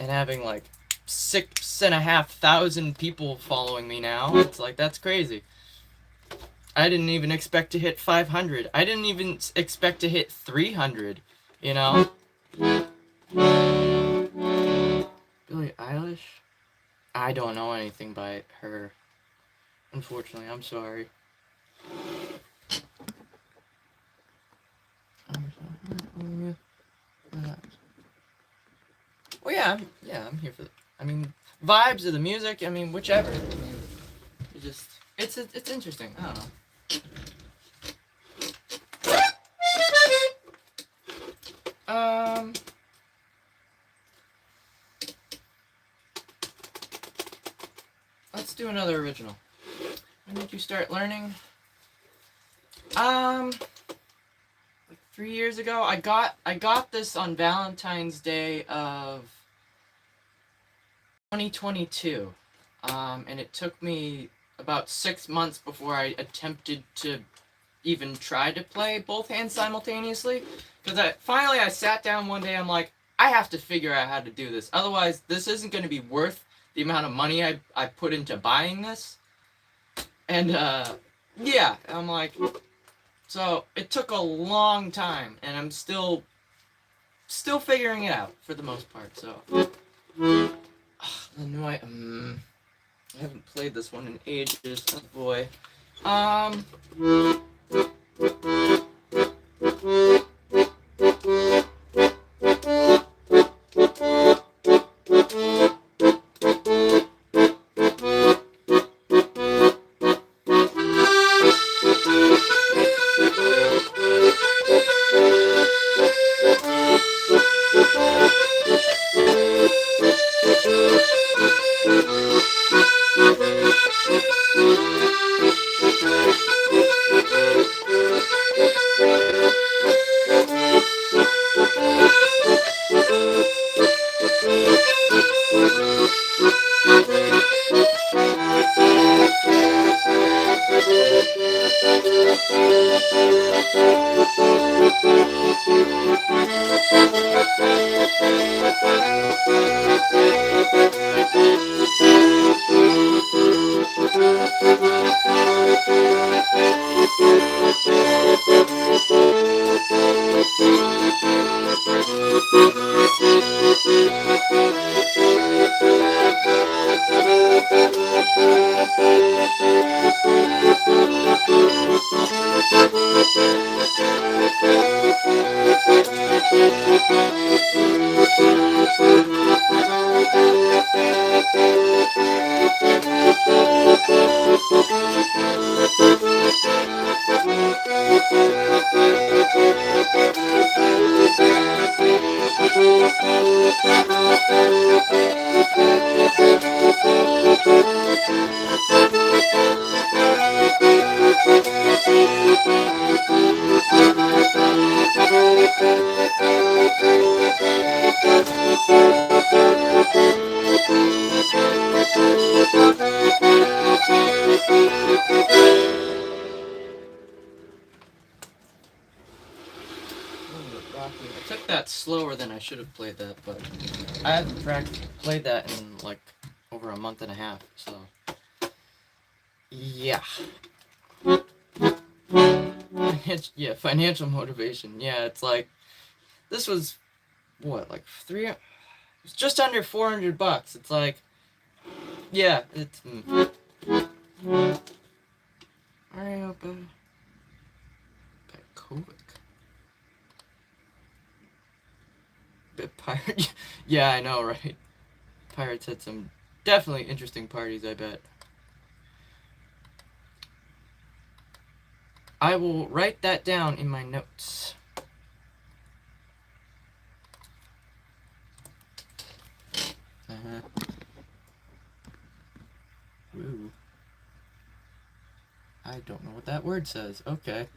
and having like 6,500 people following me now. It's like, that's crazy. I didn't even expect to hit 500. I didn't even expect to hit 300, you know? Billie Eilish? I don't know anything by her. Unfortunately, I'm sorry. Well, yeah, I'm here for. I mean, vibes of the music. I mean, whichever. I mean, it's interesting. I don't know. Let's do another original. When did you start learning? Like 3 years ago. I got this on Valentine's Day of 2022. And it took me about 6 months before I attempted to even try to play both hands simultaneously. Because I sat down one day, I'm like, I have to figure out how to do this. Otherwise, this isn't going to be worth the amount of money I put into buying this. And, yeah, I'm like, so it took a long time, and I'm still figuring it out for the most part, so. I haven't played this one in ages, oh boy. I took that slower than I should have played that, but I haven't played that in like over a month and a half, so yeah. Yeah, financial motivation. Yeah, it's like this was what, like it's just under $400. It's like, yeah, it's Mario Bakovic. Pirate. Yeah, I know, right? Pirates had some definitely interesting parties, I bet. I will write that down in my notes. Woo. I don't know what that word says. Okay.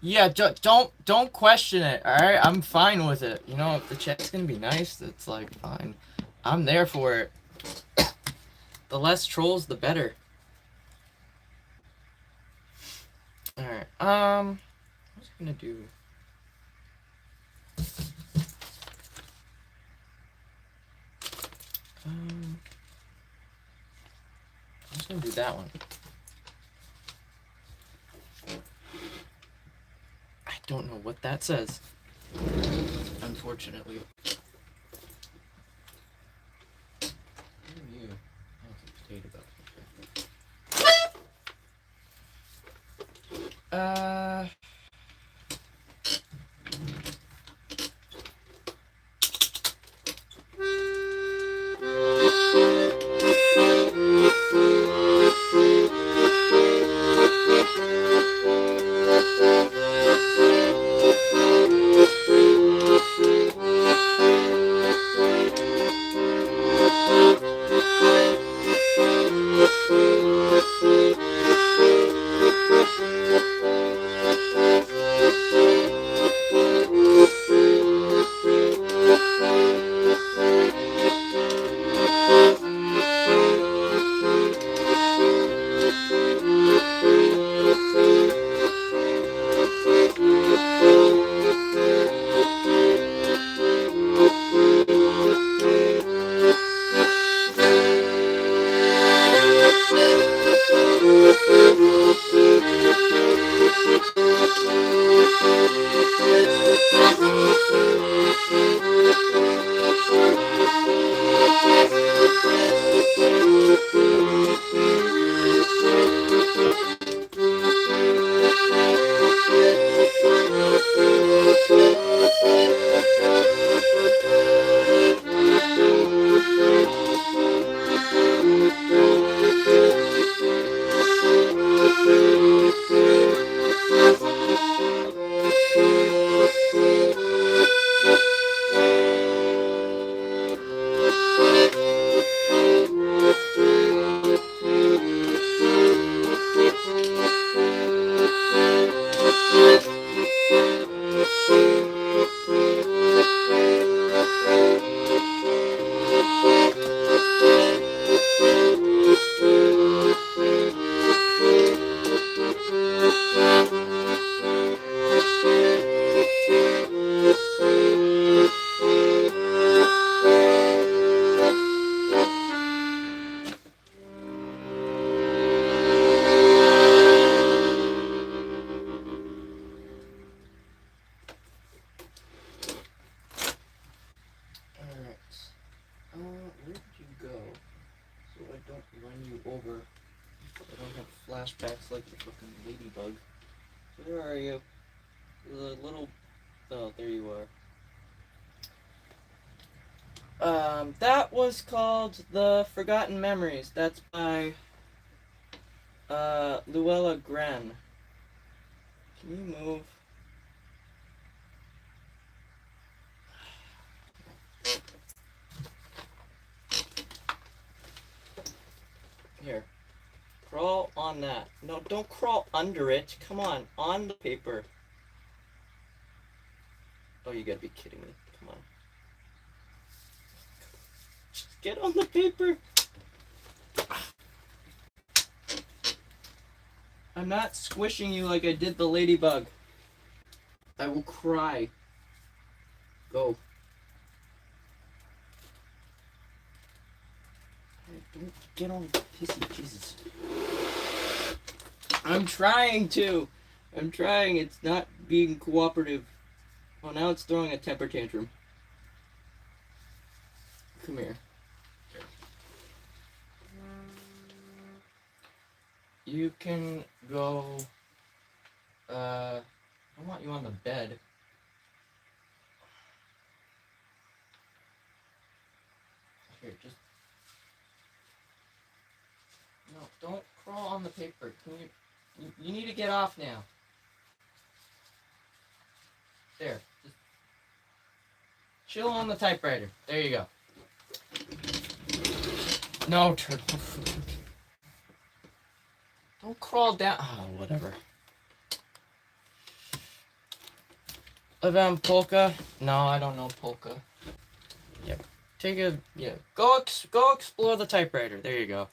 Yeah, don't question it. All right, I'm fine with it. You know, if the check's gonna be nice, it's like fine. I'm there for it. The less trolls, the better. All right. What's I gonna do? I'm just gonna do that one. I don't know what that says. Unfortunately. Where are you? Oh, it's a potato bug. Okay. Where did you go? So I don't run you over. I don't have flashbacks like the fucking ladybug. So where are you? The little... Oh, there you are. That was called The Forgotten Memories. That's by, Luella Gren. Can you move? Here. Crawl on that. No, don't crawl under it. Come on the paper. Oh, you gotta be kidding me. Come on. Just get on the paper. I'm not squishing you like I did the ladybug. I will cry. Go. Don't get on the pissy. Jesus. I'm trying to. I'm trying. It's not being cooperative. Oh, now it's throwing a temper tantrum. Come here. You can go, I want you on the bed. Here, just, no, don't crawl on the paper. Can you need to get off now. There, just chill on the typewriter. There you go. No, turtle. Don't crawl down. Oh, whatever. Polka? No, I don't know polka. Yep. Go explore the typewriter. There you go.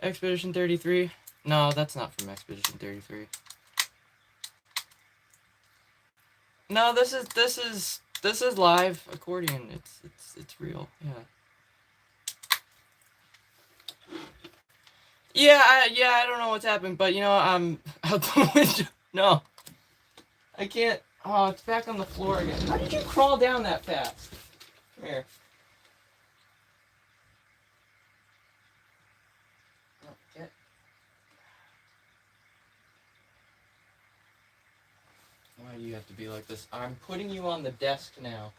Expedition 33. No, that's not from Expedition 33. No, this is live accordion. It's real. Yeah. I don't know what's happened, but I'm out the window. No. I can't. Oh, it's back on the floor again. How did you crawl down that fast? Come here. Why do you have to be like this? I'm putting you on the desk now.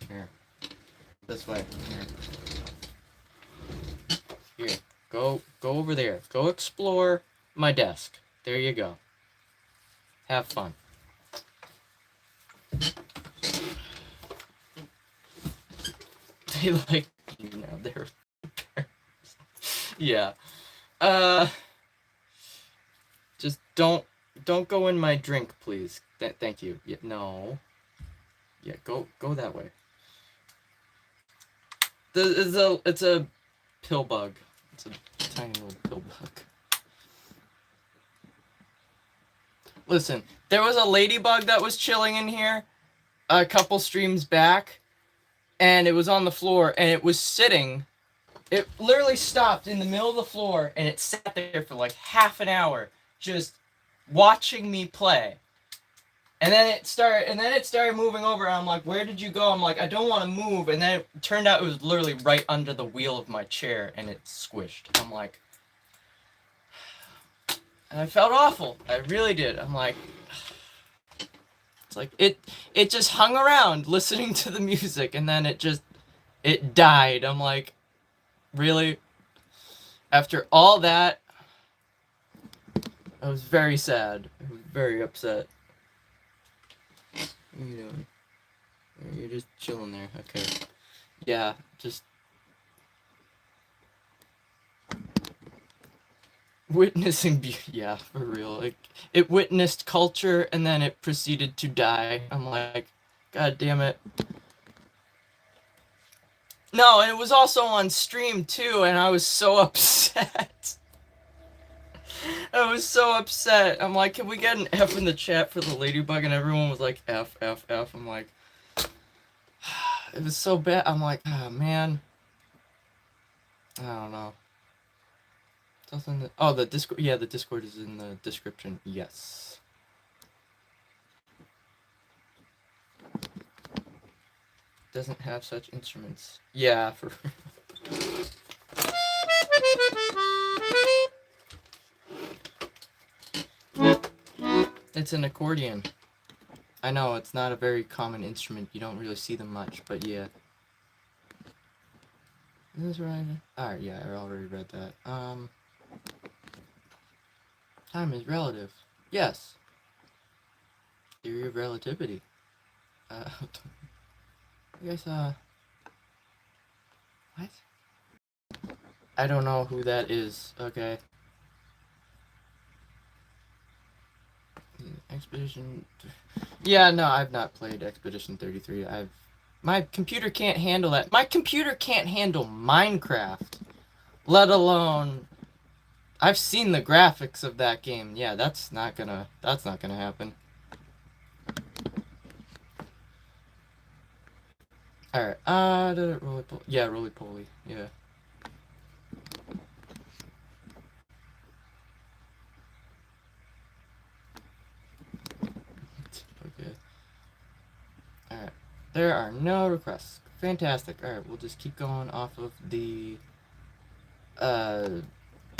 Here. This way. Here. Go over there. Go explore my desk. There you go. Have fun. They like you now. They're yeah. Just don't go in my drink, please. Thank you. Yeah, no. Yeah, go that way. It's a pill bug. It's a tiny little pill bug. Listen, there was a ladybug that was chilling in here a couple streams back, and it was on the floor, and it was sitting. It literally stopped in the middle of the floor, and it sat there for like half an hour, just watching me play. And then it started moving over, and I'm like, where did you go? I'm like, I don't want to move. And then it turned out it was literally right under the wheel of my chair, and it squished. I'm like, and I felt awful. I really did. I'm like, it's like, it just hung around listening to the music, and then it died. I'm like, really? After all that, I was very sad. I was very upset. What are you doing? You're just chilling there. Okay. Yeah, just witnessing beauty. Yeah, for real. Like, it witnessed culture and then it proceeded to die. I'm like, God damn it. No, and it was also on stream too, and I was so upset. I was so upset. I'm like, can we get an F in the chat for the ladybug? And everyone was like, F, F, F. I'm like, it was so bad. I'm like, oh, man. I don't know. Oh, the Discord. Yeah, the Discord is in the description. Yes. Doesn't have such instruments. Yeah, for... It's an accordion. I know, it's not a very common instrument. You don't really see them much, but yeah. Is this right? Alright, yeah, I already read that. Time is relative. Yes. Theory of relativity. I guess, what? I don't know who that is. Okay. Expedition... Yeah, no, I've not played Expedition 33. My computer can't handle that. My computer can't handle Minecraft. Let alone... I've seen the graphics of that game. Yeah, that's not gonna happen. Alright, roly-poly. Yeah, roly-poly. Yeah. Okay. There are no requests. Fantastic. Alright, we'll just keep going off of the uh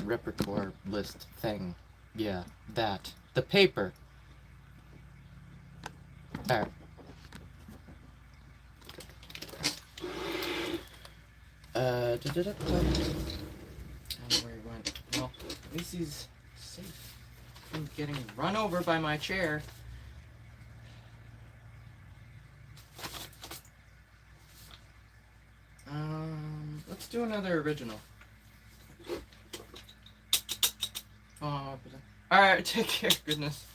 repertoire list thing. Yeah, that. The paper. Alright. And where he went. Well, at least he's safe from getting run over by my chair. Let's do another original. Oh, alright, take care, goodness.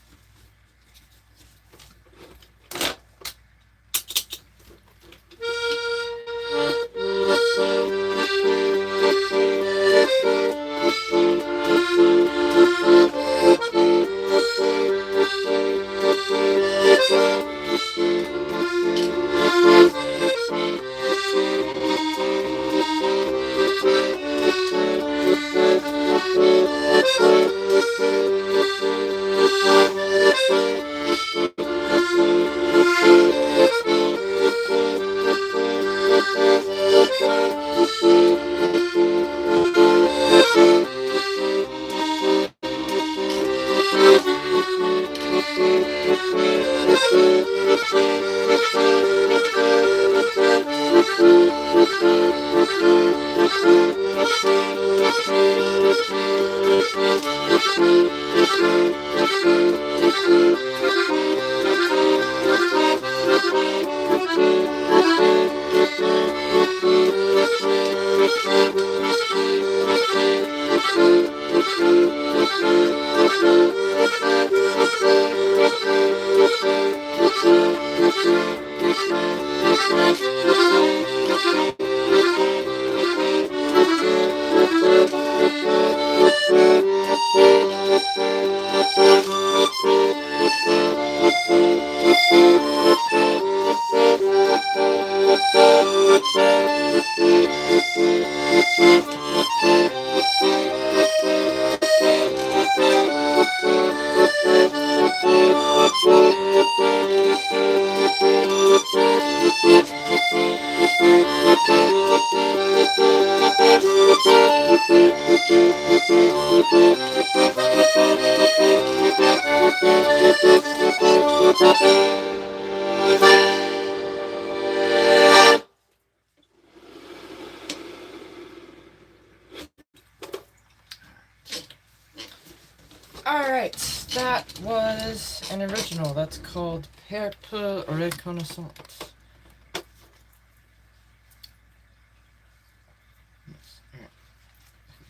Alright, that was an original. That's called Peuple Reconnaissance.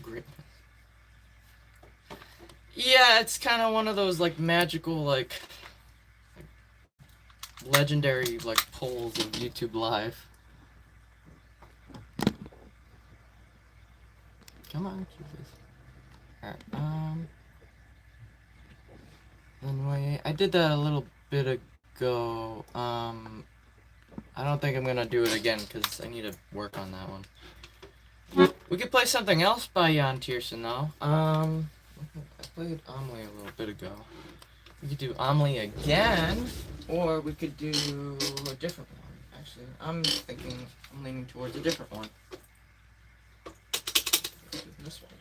Great. Yeah, it's kind of one of those like magical, like legendary like polls of YouTube Live. Come on, Jesus. Alright, anyway, I did that a little bit ago. I don't think I'm gonna do it again because I need to work on that one. We could play something else by Jan Tiersen though. I played Amelie a little bit ago. We could do Amelie again, or we could do a different one. Actually, I'm leaning towards a different one. This one.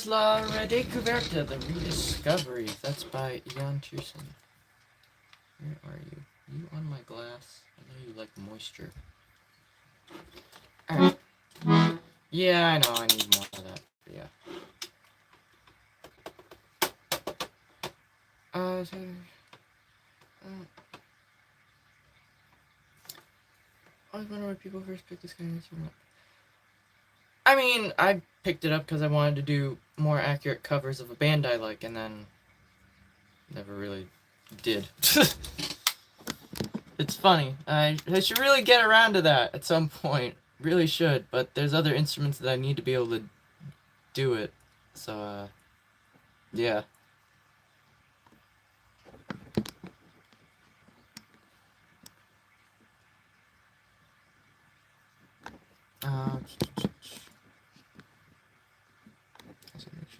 was La Redécouverte, The Rediscovery. That's by Ian Tiersen. Where are you? Are you on my glass? I know you like moisture. Alright. Yeah, I know, I need more of that. But yeah. I was wondering when people first picked this kind of instrument. I mean, I picked it up because I wanted to do more accurate covers of a band I like, and then never really did. It's funny. I should really get around to that at some point. Really should, but there's other instruments that I need to be able to do it. So, yeah.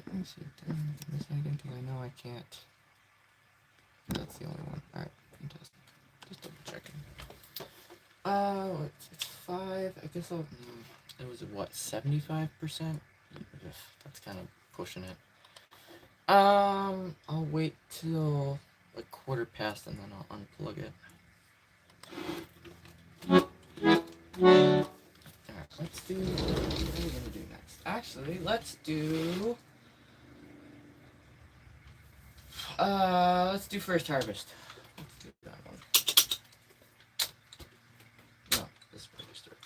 Let me see. Did I miss anything? Because I know I can't. That's the only one. Alright, fantastic. Just double checking. It's 5. I guess I'll. It was what, 75%? That's kind of pushing it. I'll wait till a quarter past and then I'll unplug it. Alright, let's do. What are we gonna do next? Actually, let's do. Let's do First Harvest. Let's do that one. No, this register.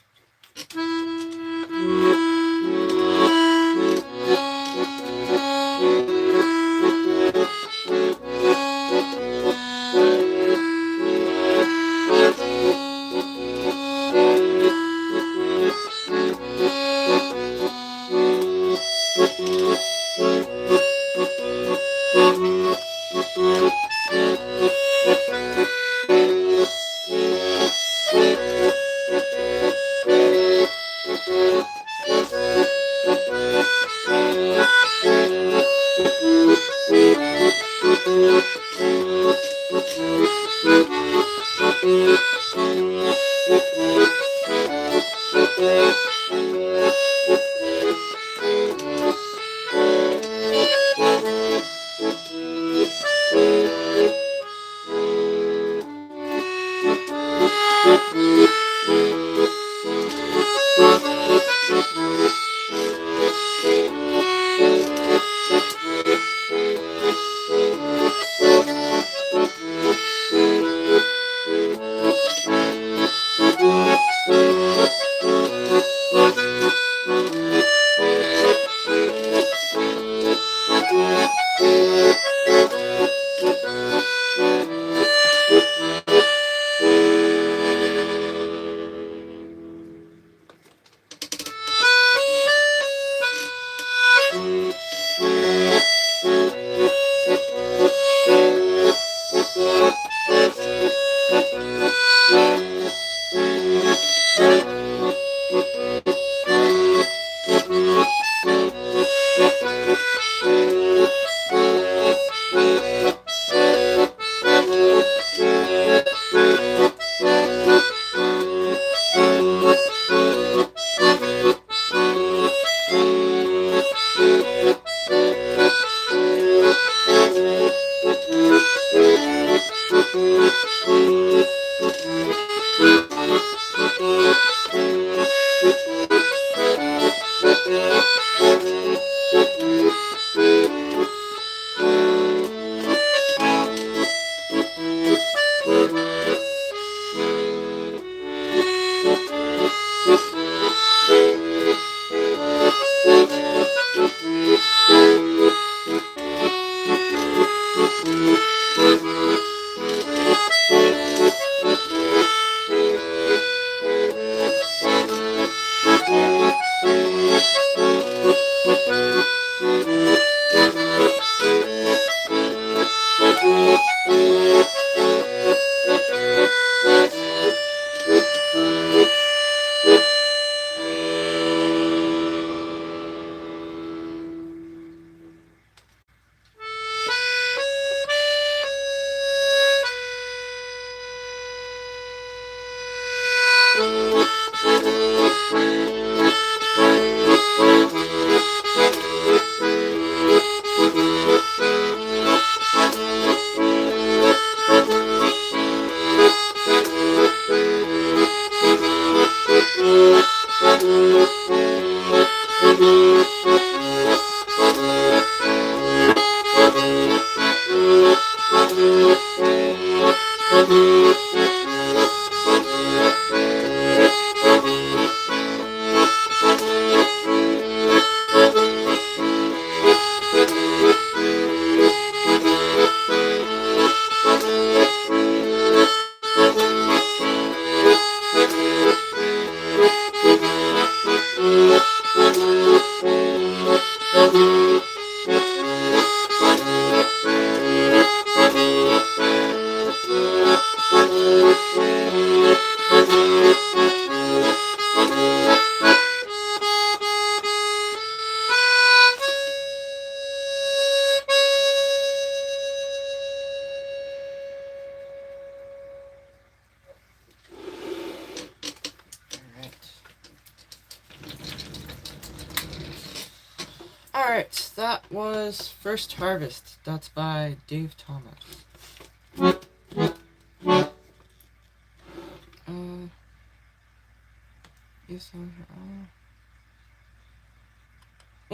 Alright, that was First Harvest. That's by Dave Thomas. Well,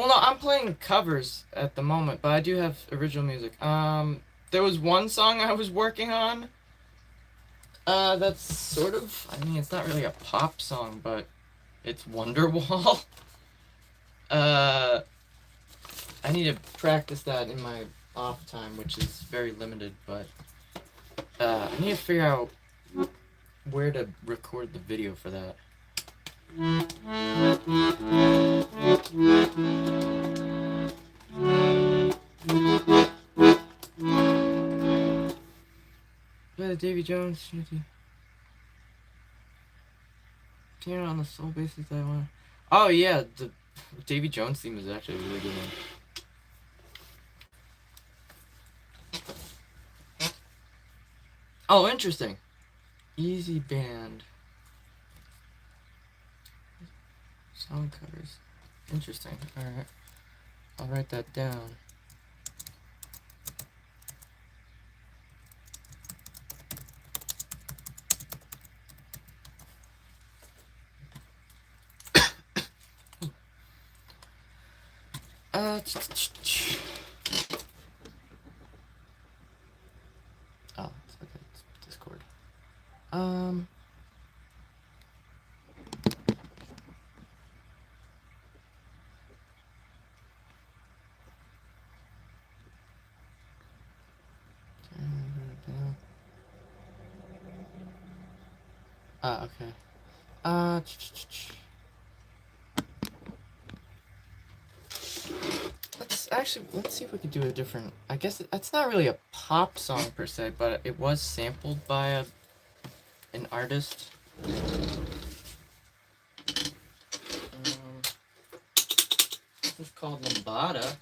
no, I'm playing covers at the moment, but I do have original music. There was one song I was working on. That's sort of, I mean, it's not really a pop song, but it's Wonderwall. I need to practice that in my off time, which is very limited, but I need to figure out where to record the video for that. Davy Jones, turn on the soul basis I want. Oh yeah, the Davy Jones theme is actually a really good one. Oh, interesting. Easy band. Song covers. Interesting. Alright. I'll write that down. Oh, it's okay. It's Discord. Okay. Let's see if we could do a different. I guess that's not really a pop song per se, but it was sampled by an artist. It's called Lambada.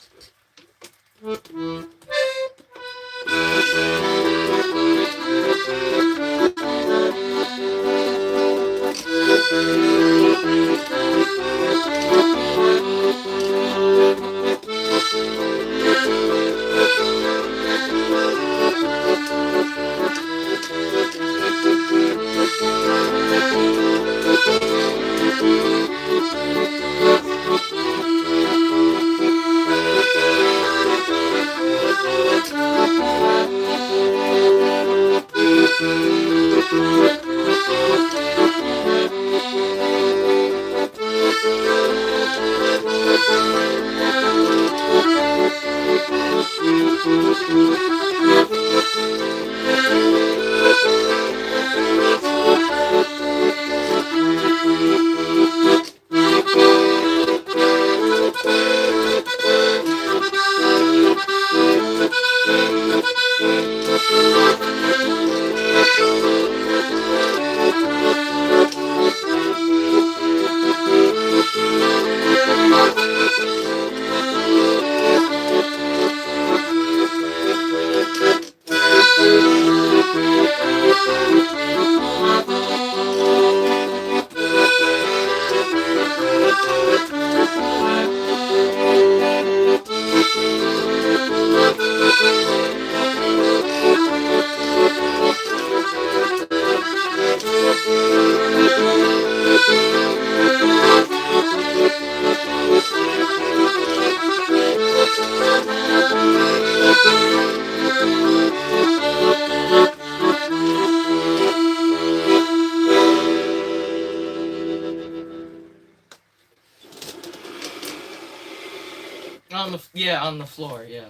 Yeah, on the floor, yeah.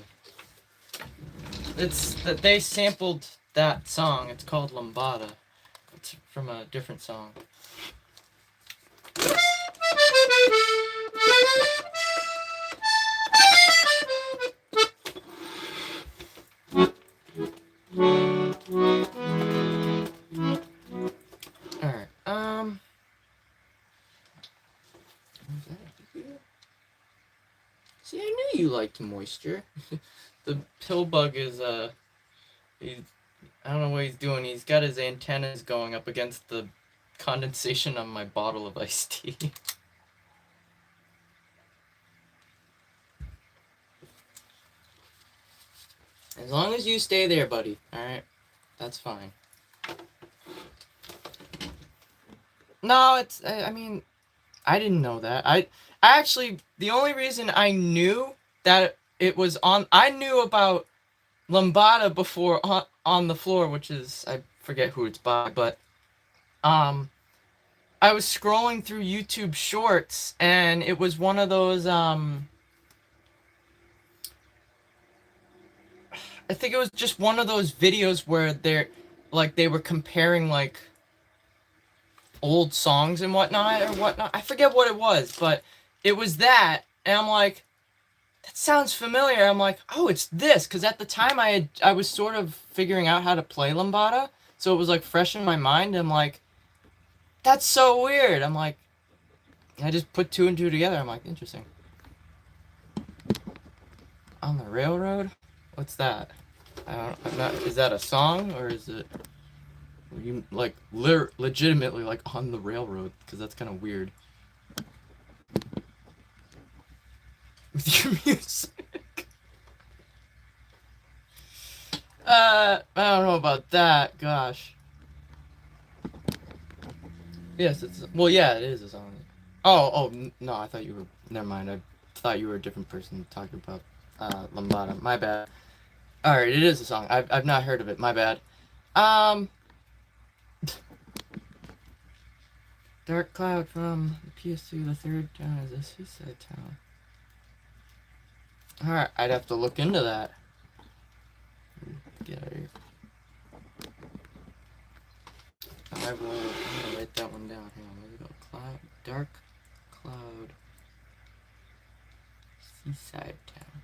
It's that they sampled that song. It's called Lambada. It's from a different song. Alright, see, I knew you liked moisture. The pill bug is, he's, I don't know what he's doing. He's got his antennas going up against the condensation on my bottle of iced tea. As long as you stay there, buddy, alright? That's fine. No, it's, I mean, I didn't know that. I actually, the only reason I knew that it was on, I knew about Lambada before on the floor, which is, I forget who it's by, but, I was scrolling through YouTube Shorts, and it was one of those, I think it was just one of those videos where they were comparing, like, old songs and whatnot. I forget what it was, but it was that, and I'm like, that sounds familiar. I'm like, oh, it's this, because at the time I was sort of figuring out how to play Lambada, so it was like fresh in my mind. I'm like, that's so weird. I'm like, I just put two and two together. I'm like, interesting. On the railroad? What's that? I'm not. Is that a song, or is it? Are you like legitimately like on the railroad? Because that's kind of weird. With your music. I don't know about that. Gosh. Yes, it's. Well, yeah, it is a song. Oh, no, I thought you were. Never mind. I thought you were a different person talking about Lambada. My bad. Alright, it is a song. I've not heard of it. My bad. Dark Cloud from the PS2, the third town is a suicide town. Alright, I'd have to look into that. Get out of here. I'm gonna write that one down. Hang on, where we go? Cloud, Dark Cloud, Seaside Town.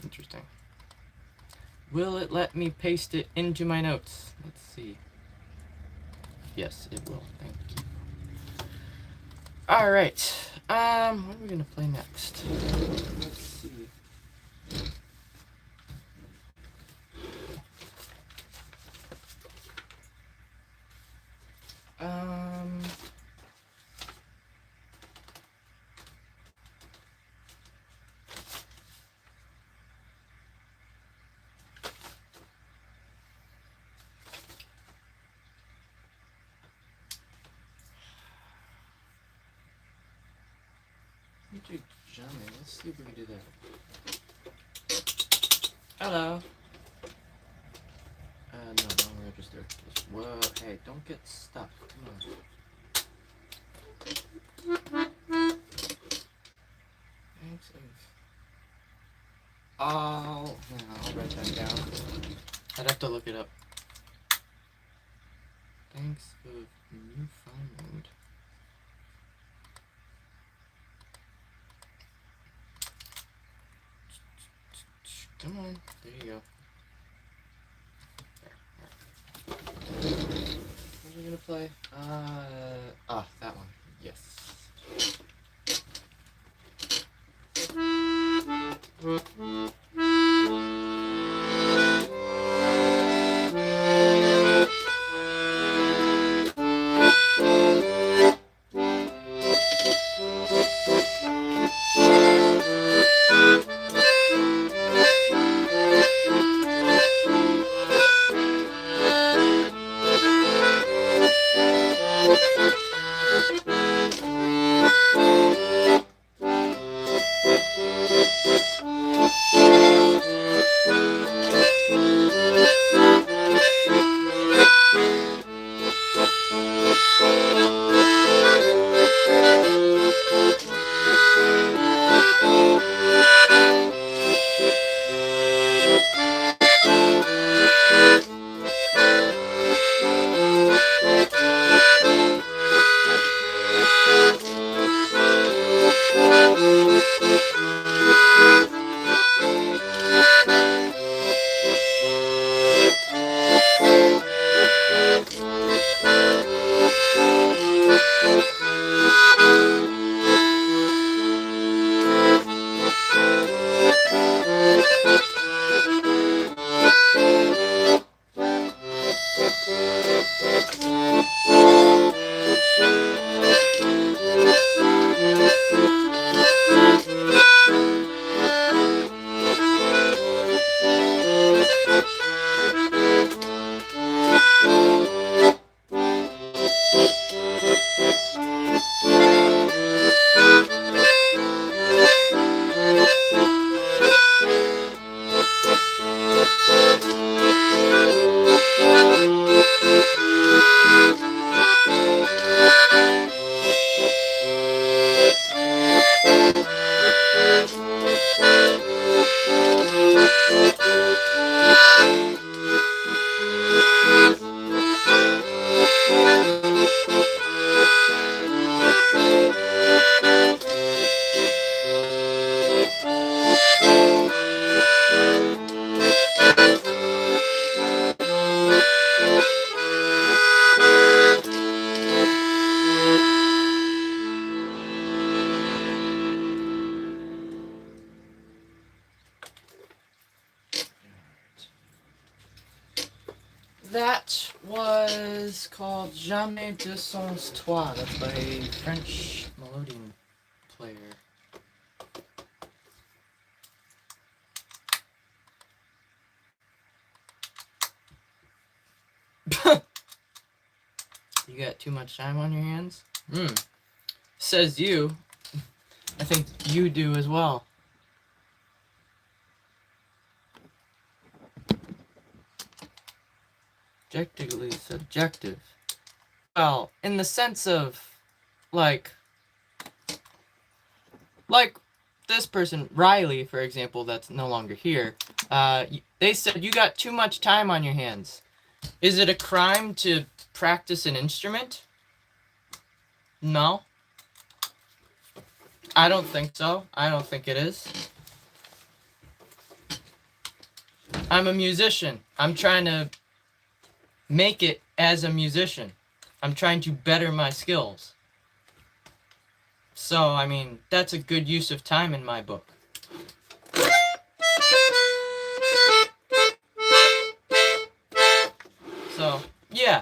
Interesting. Will it let me paste it into my notes? Let's see. Yes, it will. Thank you. Alright. What are we gonna play next? Let's see. Jamming. Let's see if we can do that. Hello. No, wrong register. Whoa, hey, don't get stuck. Come on. Thanks. Oh, yeah, I'll write that down. I'd have to look it up. Thanks of Newfoundland. Come on, there you go. What are we gonna play? That one. Yes. That was called Jamais de Sans Toi. That's by a French melodeon player. You got too much time on your hands? Says you. I think you do as well. Objectively subjective. Well, in the sense of, like this person, Riley, for example, that's no longer here, they said you got too much time on your hands. Is it a crime to practice an instrument? No. I don't think so. I don't think it is. I'm a musician. I'm trying to make it as a musician. I'm trying to better my skills. So, I mean, that's a good use of time in my book. So, yeah.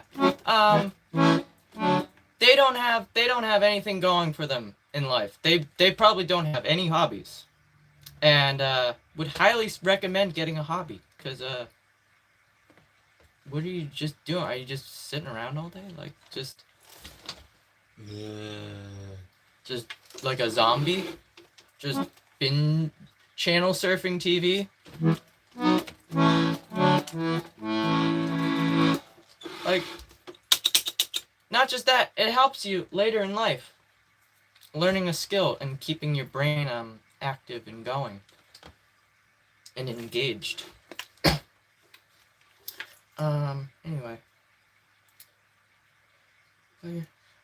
They don't have anything going for them in life. They probably don't have any hobbies. And would highly recommend getting a hobby, cuz what are you just doing? Are you just sitting around all day? Like just like a zombie? Just binge channel surfing TV? Like, not just that, it helps you later in life. Learning a skill and keeping your brain active and going. And engaged. Anyway.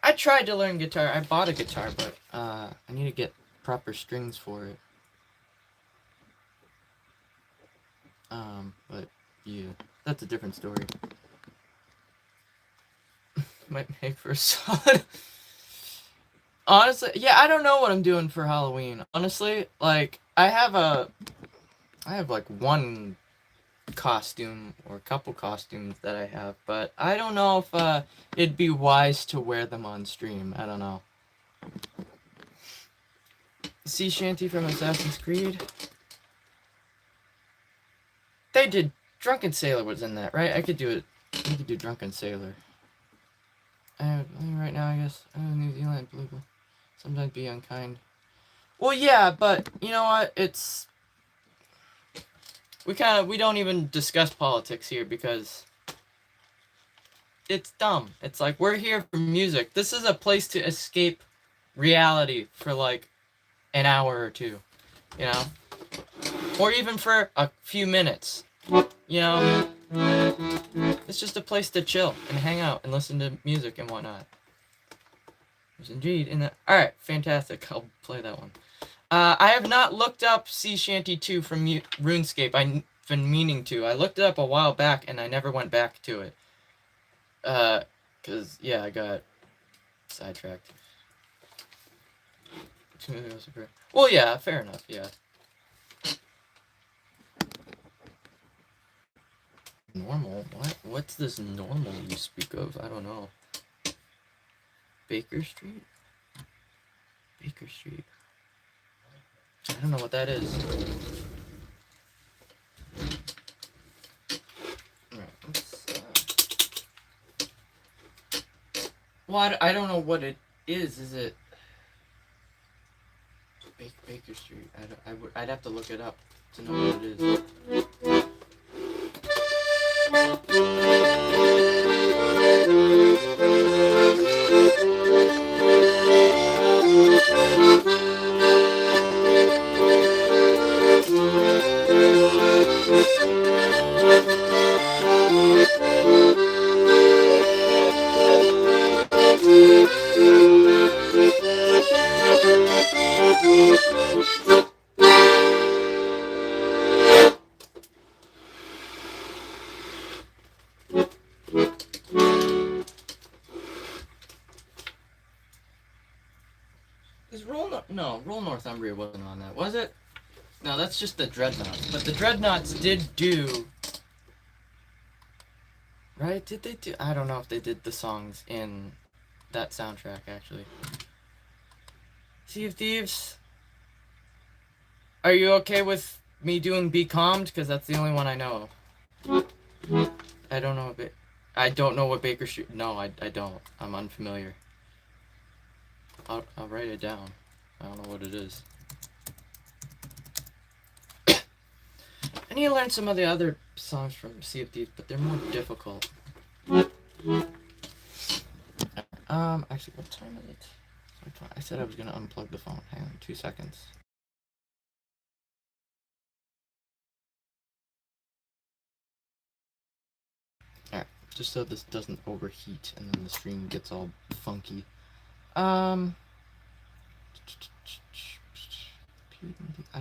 I tried to learn guitar. I bought a guitar, but I need to get proper strings for it. But yeah, that's a different story. Might make for a solid. Honestly, yeah, I don't know what I'm doing for Halloween. Honestly, like I have like one costume or a couple costumes that I have, but I don't know if it'd be wise to wear them on stream. I don't know. Sea Shanty from Assassin's Creed. They did Drunken Sailor was in that, right? I could do it. I could do Drunken Sailor. Right now, I guess. New Zealand political. Sometimes be unkind. Well, yeah, but you know what? It's we don't even discuss politics here because it's dumb. It's like we're here for music. This is a place to escape reality for like an hour or two, you know, or even for a few minutes, you know. It's just a place to chill and hang out and listen to music and whatnot. There's indeed in that. All right, fantastic. I'll play that one. I have not looked up Sea Shanty 2 from RuneScape. I've been meaning to. I looked it up a while back and I never went back to it. Cause yeah, I got sidetracked. Well, yeah, fair enough. Yeah. Normal? What? What's this normal you speak of? I don't know. Baker Street? Baker Street. I don't know what that is. Alright, let's, well, I don't know what it is. Is it Baker Street? I'd have to look it up to know what it is. no, Roll Northumbria wasn't on that, was it? No, that's just the Dreadnoughts. But the Dreadnoughts did do... Right? Did they do... I don't know if they did the songs in that soundtrack, actually. Sea of Thieves? Are you okay with me doing Be Calmed? Because that's the only one I know. I don't know if I don't know what Baker Street... No, I don't. I'm unfamiliar. I'll write it down. I don't know what it is. I need to learn some of the other songs from Sea of Thieves, but they're more difficult. Actually, what time is it? I said I was gonna unplug the phone. Hang on, 2 seconds. Alright, just so this doesn't overheat and then the stream gets all funky. I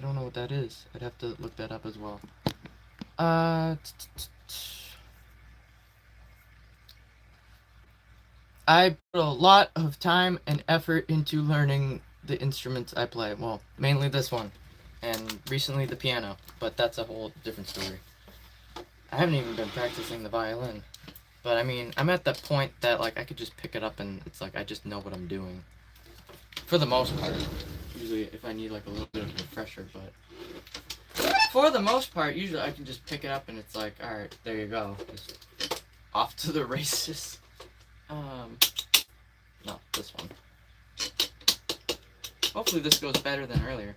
don't know what that is. I'd have to look that up as well. I put a lot of time and effort into learning the instruments I play. Well, mainly this one, and recently the piano, but that's a whole different story. I haven't even been practicing the violin, but I mean, I'm at that point that like I could just pick it up and it's like I just know what I'm doing. For the most part. Usually if I need like a little bit of a refresher, but for the most part, usually I can just pick it up and it's like, alright, there you go. Just off to the races. No, this one. Hopefully this goes better than earlier.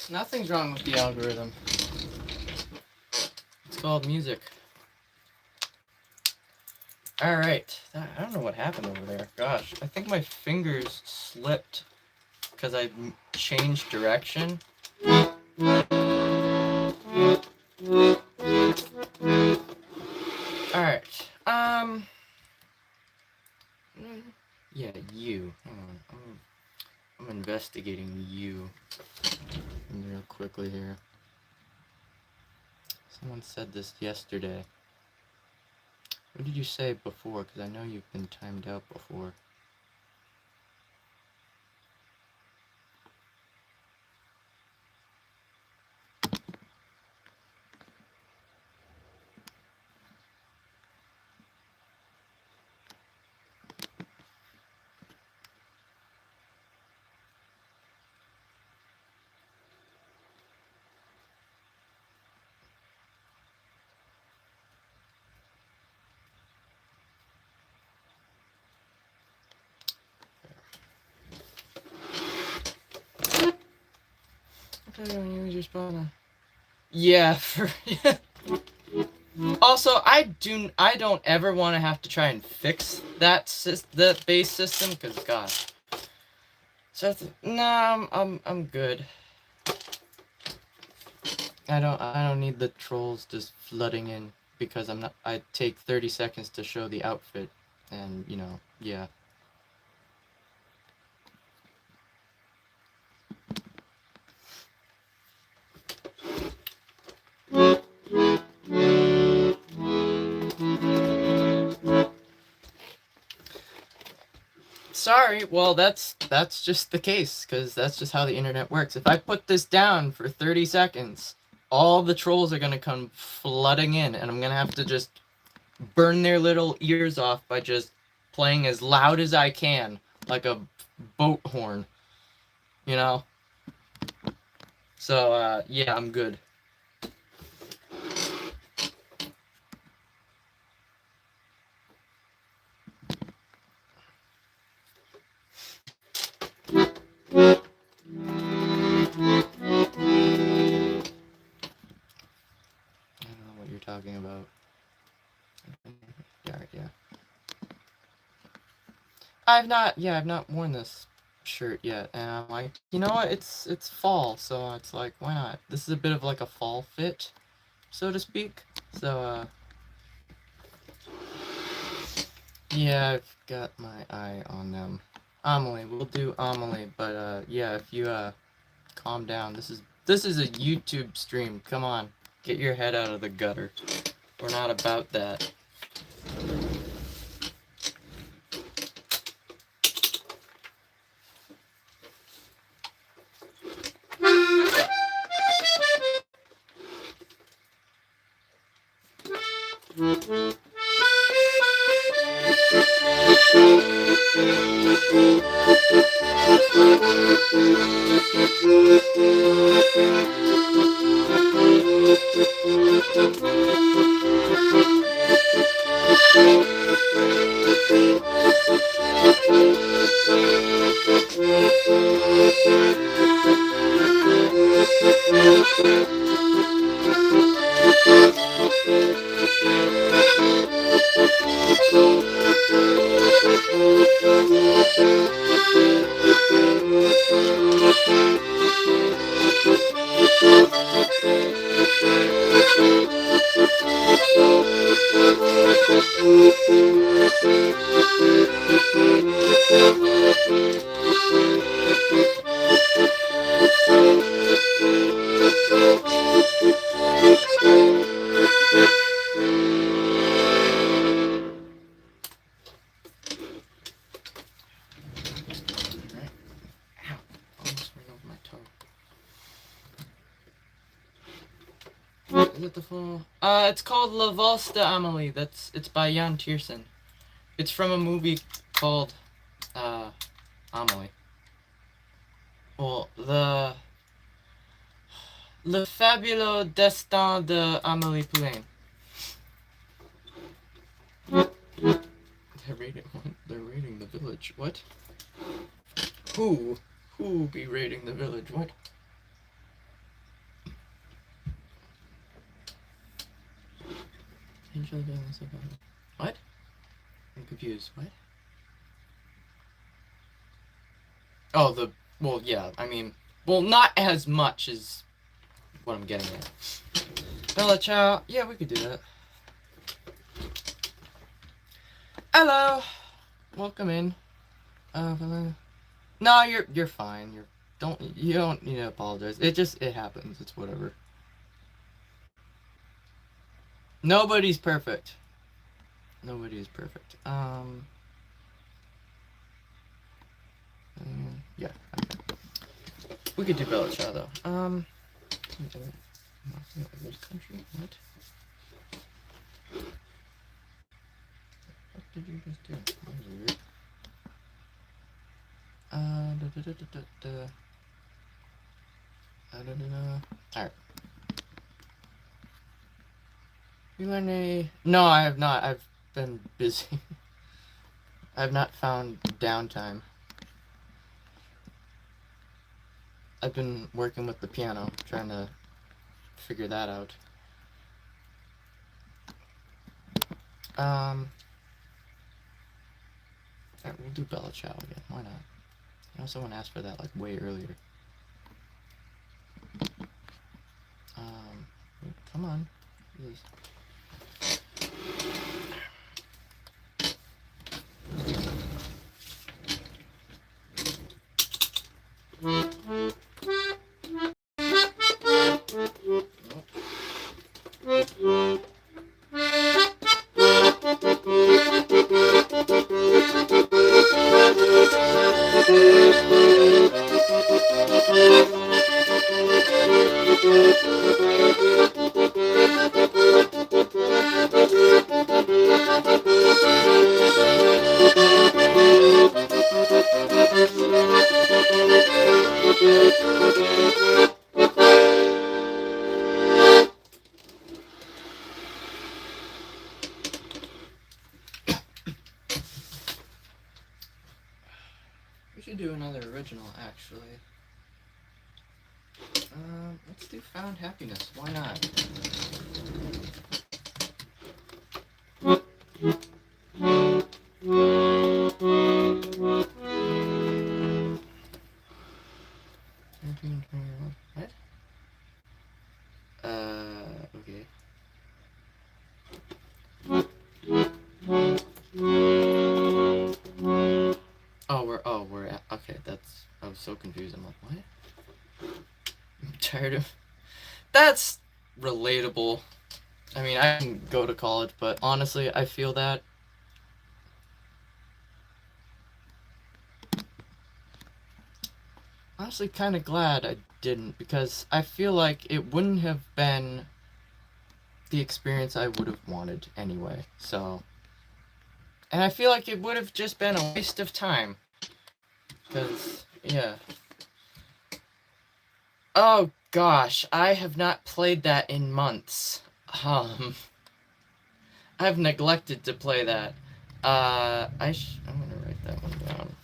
Nothing's wrong with the algorithm. It's called music. Alright. I don't know what happened over there. Gosh, I think my fingers slipped because I changed direction. Alright, yeah, you. Hang on, I'm investigating you real quickly here. Someone said this yesterday. What did you say before? Because I know you've been timed out before. Yeah, Also, I don't ever want to have to try and fix the base system, because God. So nah, I'm good. I don't need the trolls just flooding in, because I take 30 seconds to show the outfit, and you know, yeah. Sorry, well that's just the case, because that's just how the internet works. If I put this down for 30 seconds, all the trolls are gonna come flooding in, and I'm gonna have to just burn their little ears off by just playing as loud as I can, like a boat horn, you know? So, yeah, I'm good. Talking about. Yeah. I've not worn this shirt yet, and I'm like, you know what? It's fall, so it's like, why not? This is a bit of like a fall fit, so to speak. So yeah, I've got my eye on them. Amelie, we'll do Amelie, but yeah, if you calm down. This is a YouTube stream. Come on, get your head out of the gutter. We're not about that. Is it the full? It's called La Valse d'Amélie. It's by Jan Tiersen. It's from a movie called Amélie. Well, Le Fabuleux Destin de Amélie Poulain. They're raiding the village. What? Who be raiding the village? What? What? I'm confused. What? Oh, Well, yeah, I mean, well, not as much as what I'm getting at. Bella Ciao. Yeah, we could do that. Hello. Welcome in. No, you're fine. You don't need to apologize. It happens. It's whatever. Nobody's perfect. Nobody is perfect. Yeah. Okay. We could do Bella Ciao though. Which country? What? What did you just do? That was weird. Alright. You learn a... No, I have not. I've been busy. I've not found downtime. I've been working with the piano, trying to figure that out. Alright, we'll do Bella Ciao again. Why not? You know, someone asked for that like way earlier. Come on. Please. We should do another original, actually. Let's do Found Happiness. Why not? What? Okay. We're at, okay, I was so confused. I'm like, what? I'm tired of, that's relatable. I mean, I didn't go to college, but honestly, I feel that. Honestly, kind of glad I didn't, because I feel like it wouldn't have been the experience I would have wanted anyway, so. And I feel like it would have just been a waste of time. Because, yeah. Oh gosh, I have not played that in months. I've neglected to play that. I'm gonna write that one down.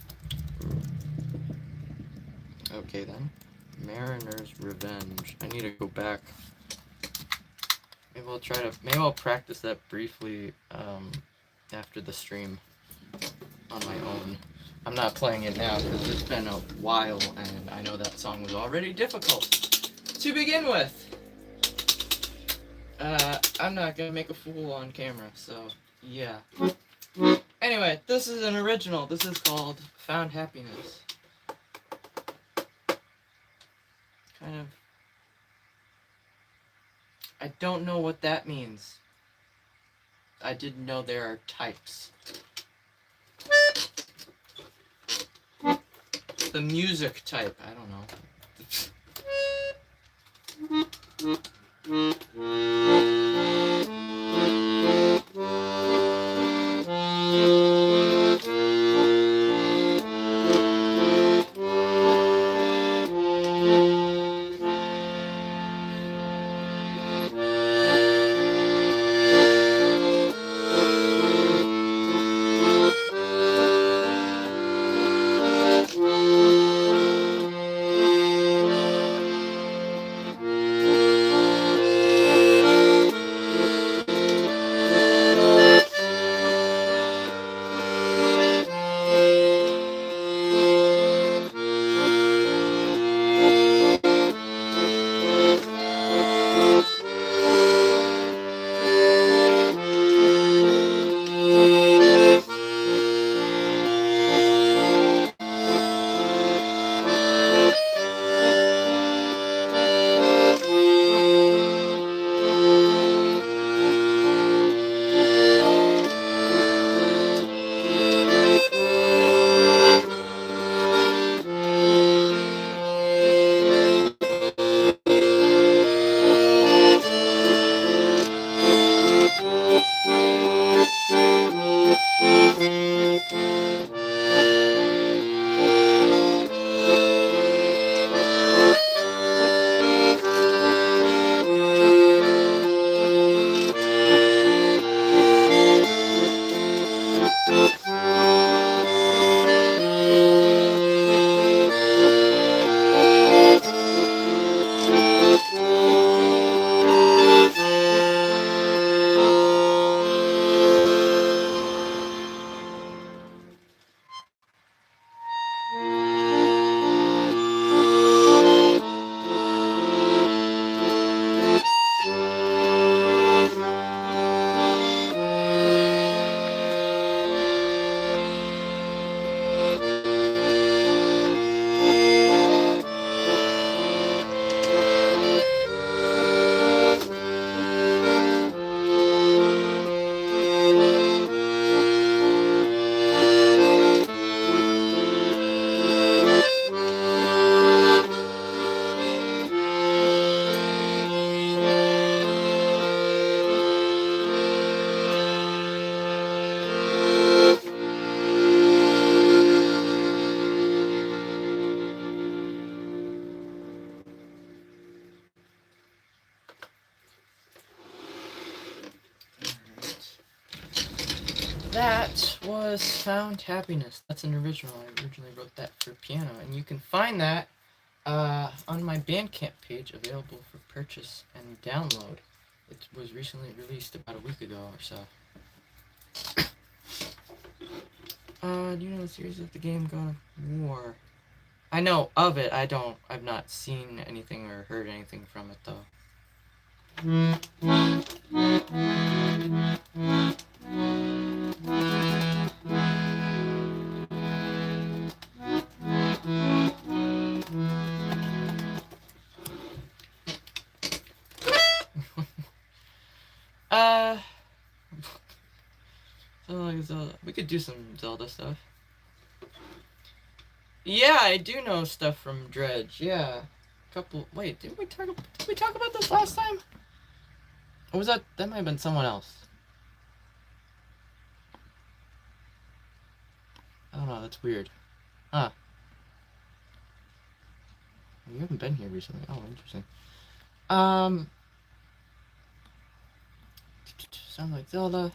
Okay then. Mariner's Revenge. I need to go back. Maybe I'll practice that briefly, after the stream on my own. I'm not playing it now because it's been a while and I know that song was already difficult to begin with. I'm not gonna make a fool on camera, so yeah. Anyway, this is an original. This is called Found Happiness. Kind of... I don't know what that means. I didn't know there are types. The music type, I don't know. that was Found Happiness. That's an original. I originally wrote that for piano, and you can find that on my Bandcamp page, available for purchase and download. It was recently released about a week ago or so. Do you know the series of the game God of War? I know of it. I've not seen anything or heard anything from it though. Zelda. We could do some Zelda stuff. Yeah, I do know stuff from Dredge. Yeah, Wait, did we talk about this last time? Or was that might have been someone else? I don't know. That's weird. Huh? You haven't been here recently. Oh, interesting. Sound like Zelda.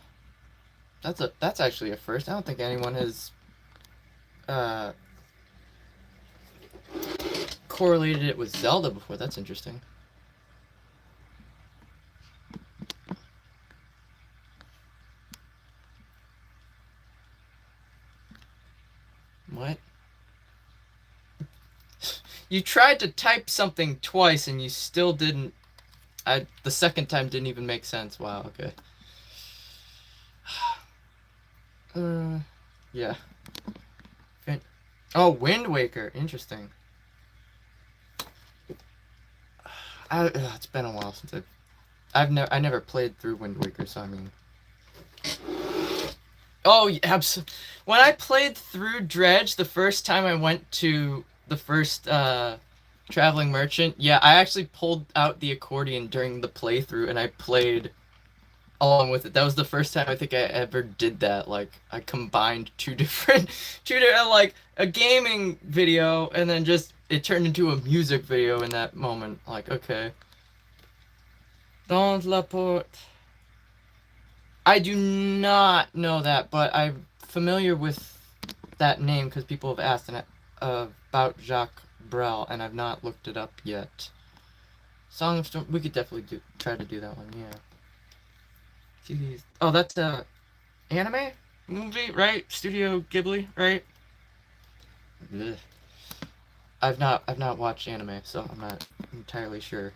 That's actually a first. I don't think anyone has correlated it with Zelda before. That's interesting. What? You tried to type something twice and you still didn't. The second time didn't even make sense. Wow. Okay. Yeah. Oh, Wind Waker. Interesting. It's been a while since I never played through Wind Waker, so I mean. Oh, yeah, when I played through Dredge the first time I went to the first Traveling Merchant, yeah, I actually pulled out the accordion during the playthrough and I played along with it. That was the first time I think I ever did that. Like, I combined two different like a gaming video and then just it turned into a music video in that moment. Like, okay. Dans la porte. I do not know that, but I'm familiar with that name because people have asked about Jacques Brel, and I've not looked it up yet. Song of Storm. We could definitely try to do that one. Yeah. Jeez. Oh, that's a anime movie, right? Studio Ghibli, right? Ugh. I've not watched anime, so I'm not entirely sure.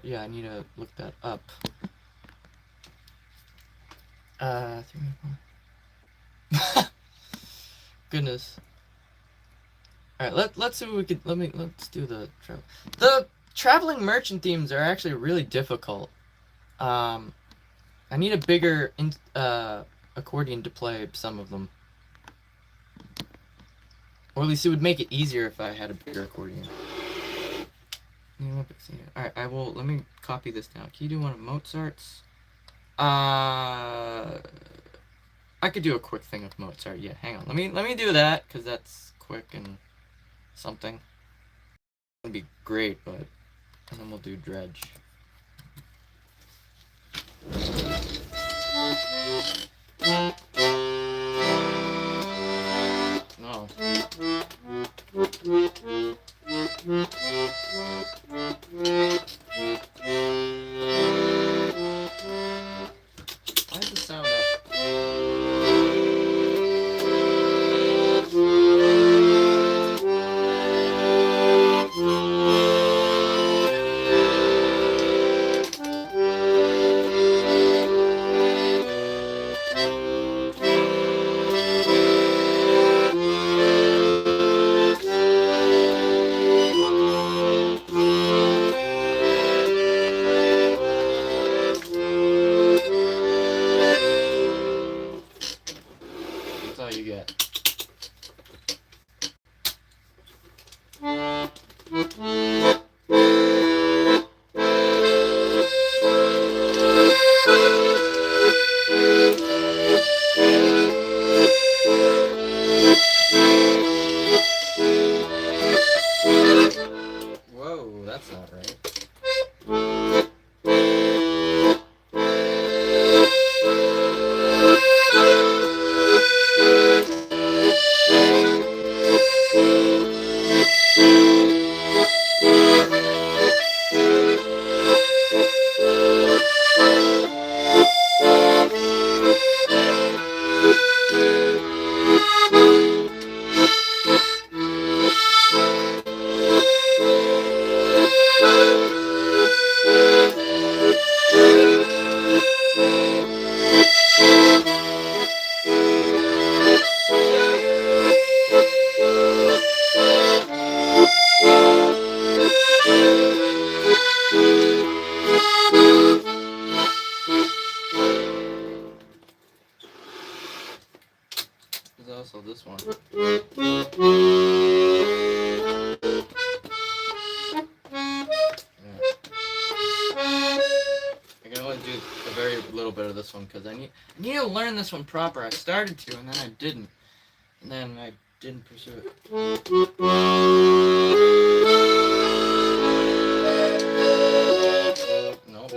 Yeah, I need to look that up. Goodness. All right, let's see what we could. Let's do the travel. The traveling merchant themes are actually really difficult. I need a bigger accordion to play some of them, or at least it would make it easier if I had a bigger accordion. All right, I will. Let me copy this down. Can you do one of Mozart's? I could do a quick thing of Mozart. Yeah, hang on. Let me do that because that's quick and something. It'd be great, but and then we'll do Dredge. No. Why does it sound up? this one. I can only do a very little bit of this one because I need to learn this one proper. I started to and then I didn't. And then I didn't pursue it. Nope.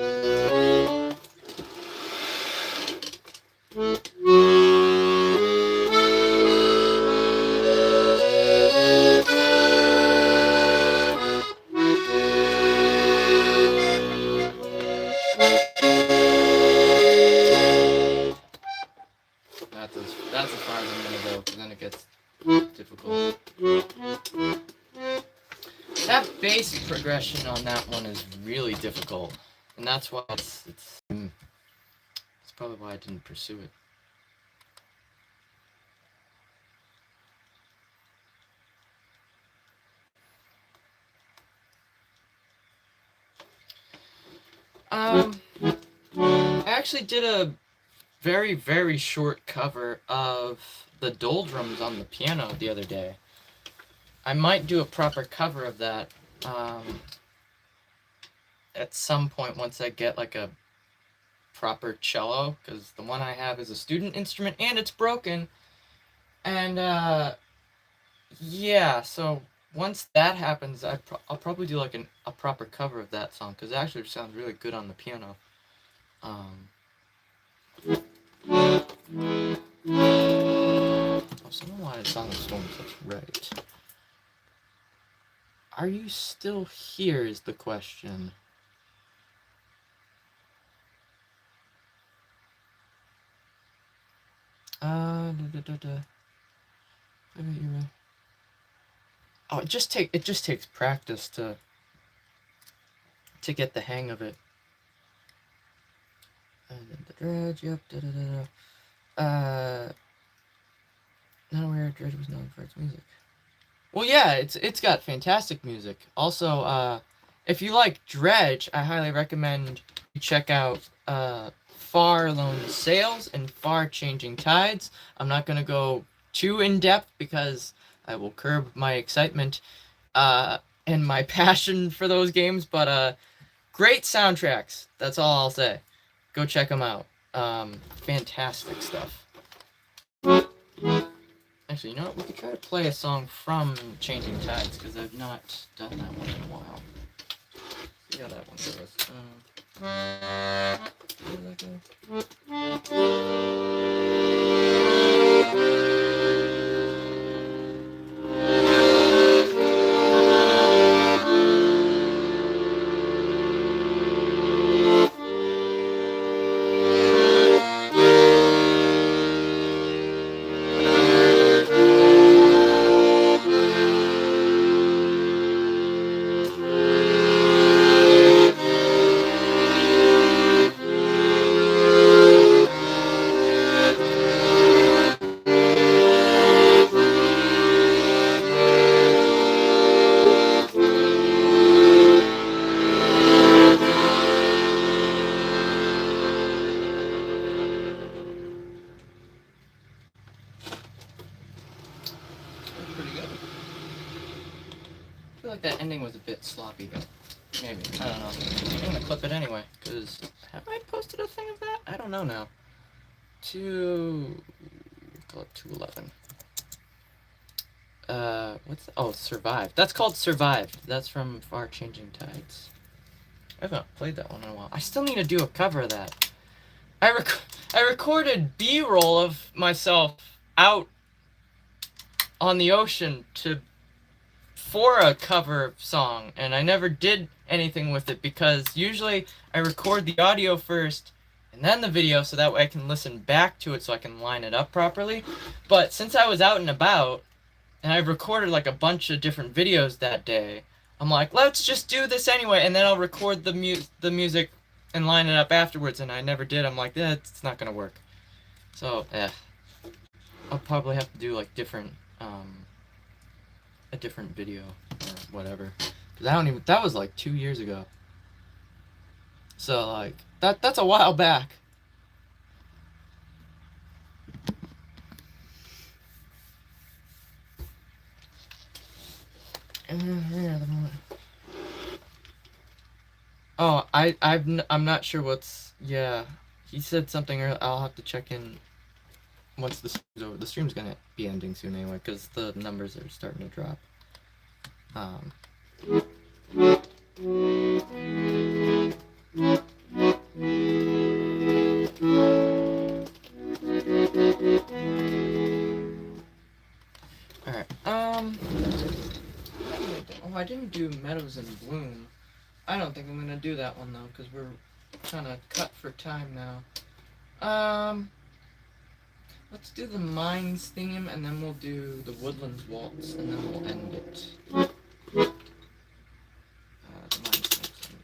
That's as far as I'm gonna go, because then it gets difficult. That bass progression on that one is really difficult, and that's why it's probably why I didn't pursue it. I actually did a very, very short cover of the Doldrums on the piano the other day. I might do a proper cover of that at some point once I get like a proper cello, because the one I have is a student instrument and it's broken. And yeah, so once that happens, I'll probably do like a proper cover of that song, because it actually sounds really good on the piano. Oh, someone wanted Song of Storms, that's right. Are you still here is the question. Oh, it just takes practice to get the hang of it. The Dredge, yep, not aware Dredge was known for its music. Well, yeah, it's got fantastic music. Also, if you like Dredge, I highly recommend you check out Far Lone Sails and Far Changing Tides. I'm not gonna go too in depth because I will curb my excitement and my passion for those games, but great soundtracks. That's all I'll say. Go check them out. Fantastic stuff. Actually, you know what? We could try to play a song from Changing Tides, because I've not done that one in a while. See how that one goes. Where did that go? I feel like that ending was a bit sloppy, but maybe. I don't know. I'm gonna clip it anyway, because have I posted a thing of that? I don't know now. Call it 211. Survive. That's called Survive. That's from Far Changing Tides. I haven't played that one in a while. I still need to do a cover of that. I recorded B-roll of myself out on the ocean for a cover song, and I never did anything with it because usually I record the audio first and then the video so that way I can listen back to it so I can line it up properly. But since I was out and about and I recorded like a bunch of different videos that day, I'm like, let's just do this anyway, and then I'll record the music and line it up afterwards, and I never did. I'm like, it's not gonna work. So I'll probably have to do like a different video or whatever, because that was like 2 years ago, so like that's a while back. I'm not sure what's. Yeah, he said something earlier. I'll have to check in once the stream's over. The stream's gonna be ending soon anyway, because the numbers are starting to drop. Um. All right. Oh, I didn't do Meadows in Bloom. I don't think I'm gonna do that one though, because we're kind of cut for time now. Let's do the Mines theme, and then we'll do the Woodlands Waltz, and then we'll end it. The Mines theme.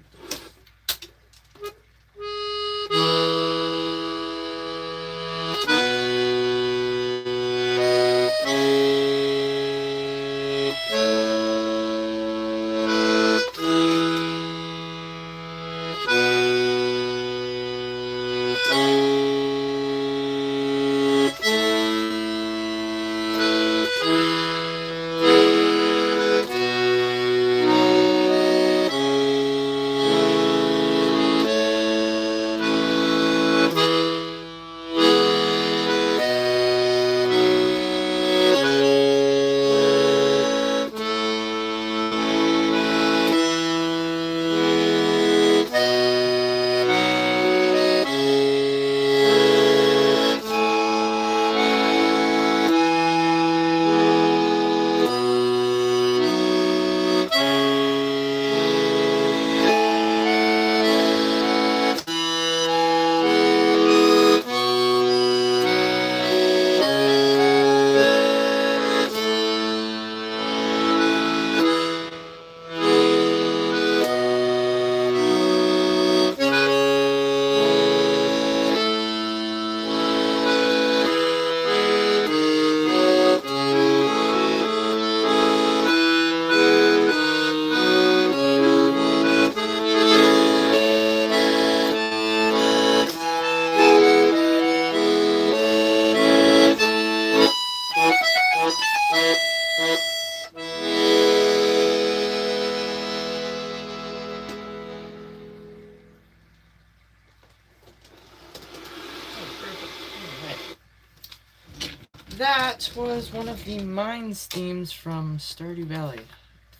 That was one of the Mines themes from Stardew Valley,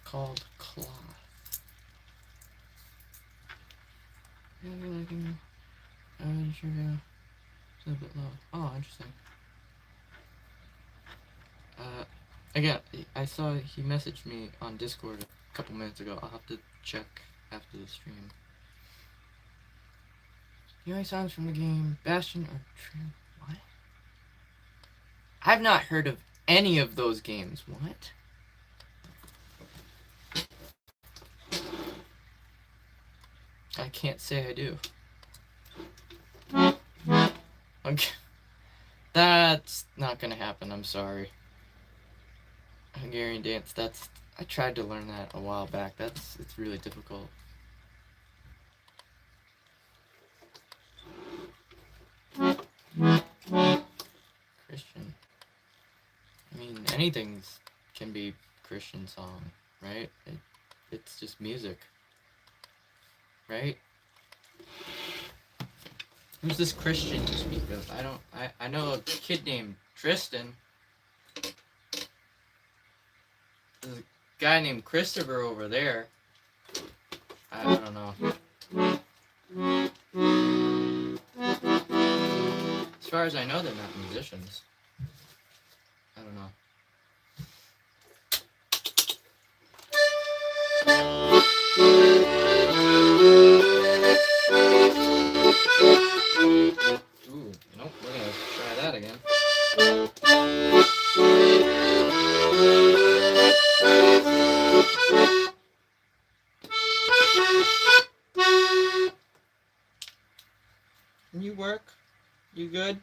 called Claw. It's a bit low. Oh, interesting. Again, I saw he messaged me on Discord a couple minutes ago. I'll have to check after the stream. The only songs from the game, Bastion or Trim. What? I've not heard of any of those games. What? I can't say I do. Okay. That's not gonna happen, I'm sorry. Hungarian dance, I tried to learn that a while back. It's really difficult. Christian. I mean, anything can be Christian song, right? It's just music. Right? Who's this Christian you speak of? I know a kid named Tristan. There's a guy named Christopher over there. I don't know. As far as I know, they're not musicians. I don't know. Ooh, nope, we're gonna try that again. Can you work? You good?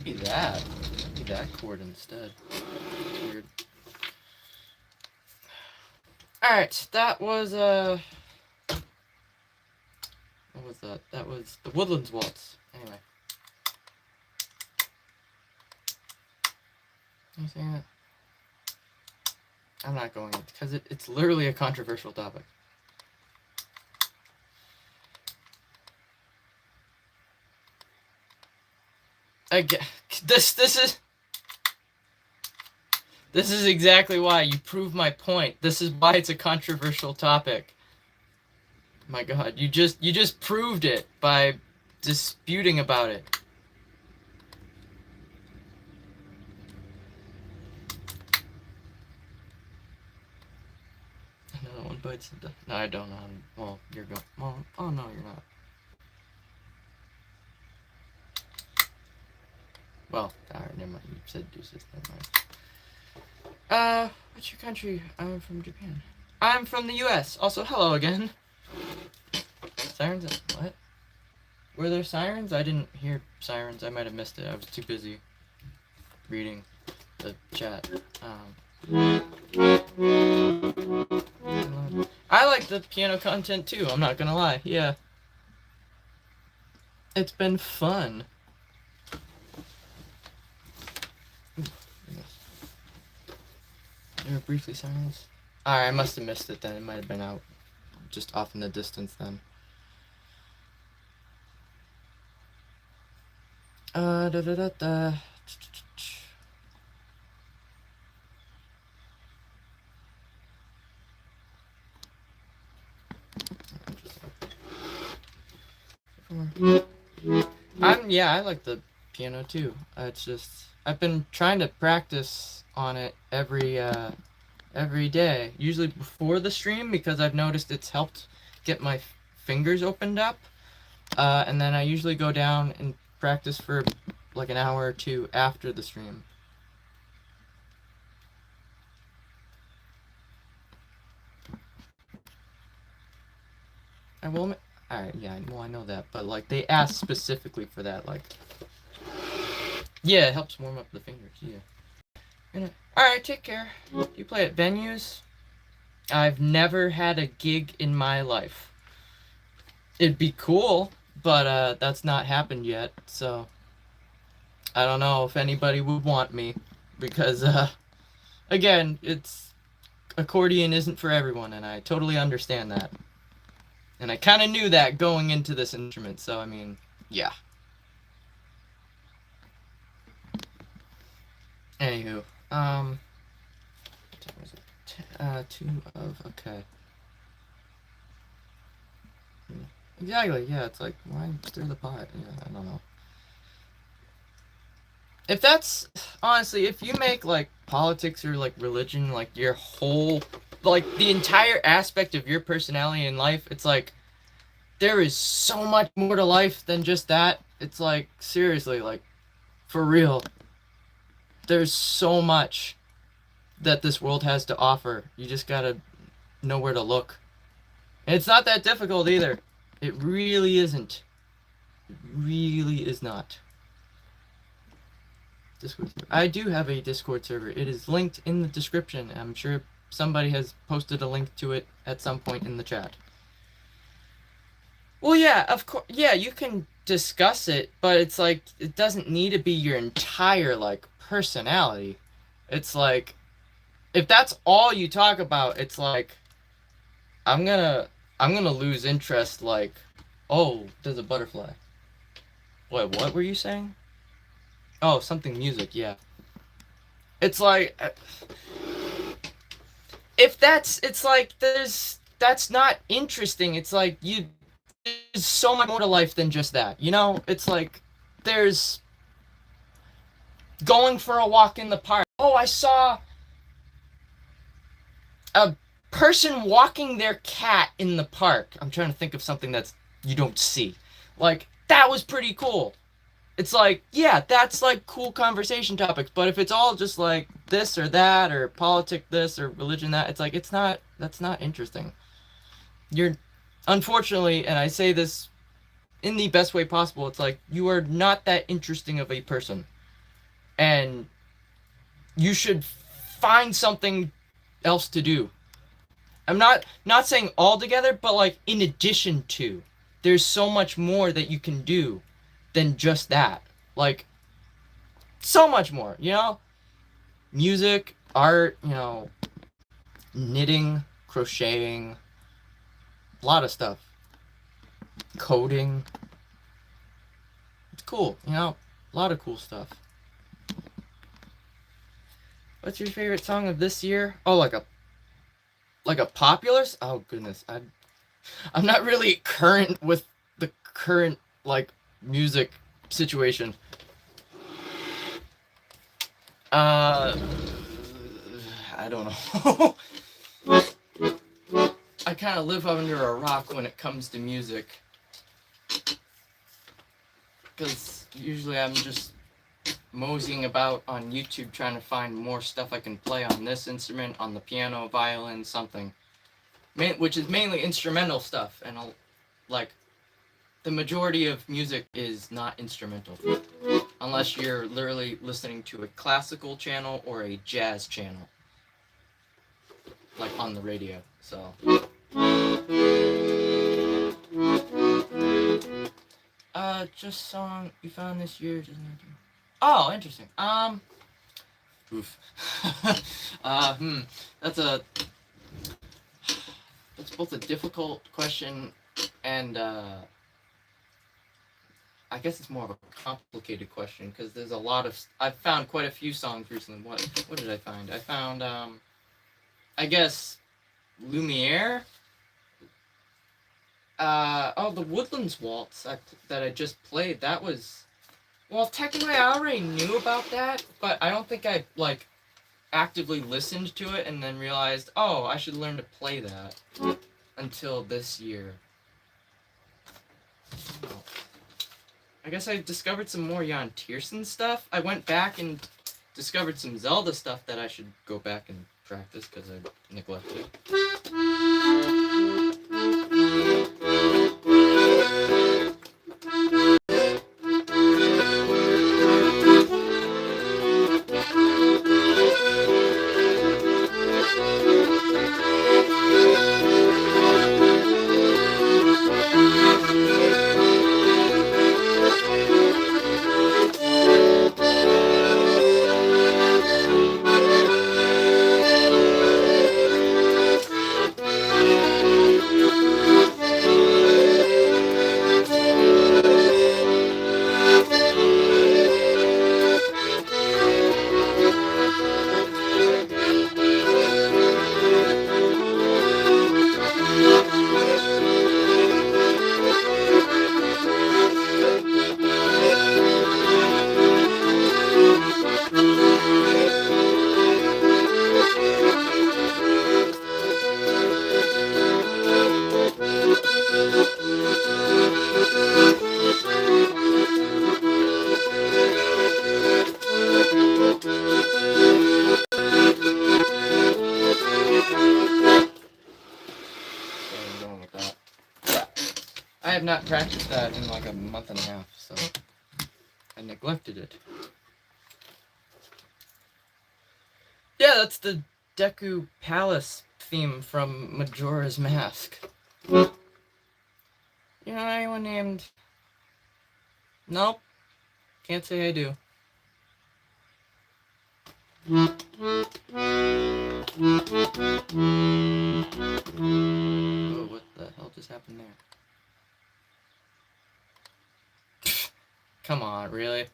Be that. Be that chord instead. Weird. Alright, that was, what was that? That was the Woodlands Waltz. Anyway. Anything that? I'm not going into, because it's literally a controversial topic. Again, this is exactly why you prove my point. This is why it's a controversial topic. My God, you just proved it by disputing about it. Another one bites the dust. No, I don't know. Well, you're going. Well, oh no, you're not. Well, alright, never mind. You said deuces. Never mind. What's your country? I'm from Japan. I'm from the U.S. Also, hello again. Sirens? What? Were there sirens? I didn't hear sirens. I might have missed it. I was too busy reading the chat. I like the piano content too, I'm not gonna lie. Yeah. It's been fun. They were briefly silenced. Alright, I must have missed it then. It might have been out just off in the distance then. Da da da da. I like the piano too. It's just I've been trying to practice on it every day, usually before the stream, because I've noticed it's helped get my fingers opened up, and then I usually go down and practice for like an hour or two after the stream. I will. Alright, yeah, well, I know that, but like they asked specifically for that, like, yeah, it helps warm up the fingers. Yeah. Alright, take care. You play at venues? I've never had a gig in my life. It'd be cool, but that's not happened yet, so I don't know if anybody would want me, because again, accordion isn't for everyone, and I totally understand that. And I kind of knew that going into this instrument, so I mean, yeah. Anywho, okay. Exactly, yeah, it's like, why stir the pot? Yeah, I don't know. If that's, honestly, if you make, like, politics or, like, religion, like, your whole, like, the entire aspect of your personality in life, it's like, there is so much more to life than just that. It's like, seriously, like, for real. There's so much that this world has to offer. You just gotta know where to look. And it's not that difficult either. It really isn't. It really is not. Discord server. I do have a Discord server. It is linked in the description. I'm sure somebody has posted a link to it at some point in the chat. Well, yeah, of course. Yeah, you can discuss it, but it's like, it doesn't need to be your entire, like, personality. It's like, if that's all you talk about, it's like, I'm gonna lose interest, like, oh, there's a butterfly. What were you saying? Oh, something music, yeah. It's like, if it's like, that's not interesting. It's like, there's so much more to life than just that, you know? It's like, there's going for a walk in the park. Oh, I saw a person walking their cat in the park. I'm trying to think of something that's you don't see. Like, that was pretty cool. It's like, yeah, that's like cool conversation topics, but if it's all just like this or that, or politics this, or religion that, it's like, that's not interesting. You're, unfortunately, and I say this in the best way possible, it's like, you are not that interesting of a person. and you should find something else to do. I'm not saying all together, but like in addition to. There's so much more that you can do than just that. Like so much more, you know? Music, art, you know, knitting, crocheting, a lot of stuff. Coding. It's cool, you know? A lot of cool stuff. What's your favorite song of this year? Oh, like a popular? Oh goodness, I'm not really current with the current like music situation. I don't know. I kind of live under a rock when it comes to music, because usually I'm just moseying about on YouTube trying to find more stuff I can play on this instrument, on the piano, violin, something. Which is mainly instrumental stuff, and like the majority of music is not instrumental, unless you're literally listening to a classical channel or a jazz channel, like on the radio. So, just song you found this year. Oh, interesting. Oof. That's a That's both a difficult question and I guess it's more of a complicated question because there's a lot of. I've found quite a few songs recently. What did I find? I found I guess Lumiere. The Woodlands Waltz that I just played. That was, well, technically I already knew about that, but I don't think I like actively listened to it and then realized, oh, I should learn to play that until this year. I guess I discovered some more Jan Tiersen stuff. I went back and discovered some Zelda stuff that I should go back and practice because I neglected. I have not practiced that in like a month and a half, so I neglected it. Yeah, that's the Deku Palace theme from Majora's Mask. You know anyone named... Nope. Can't say I do. Oh, what the hell just happened there? Come on, really?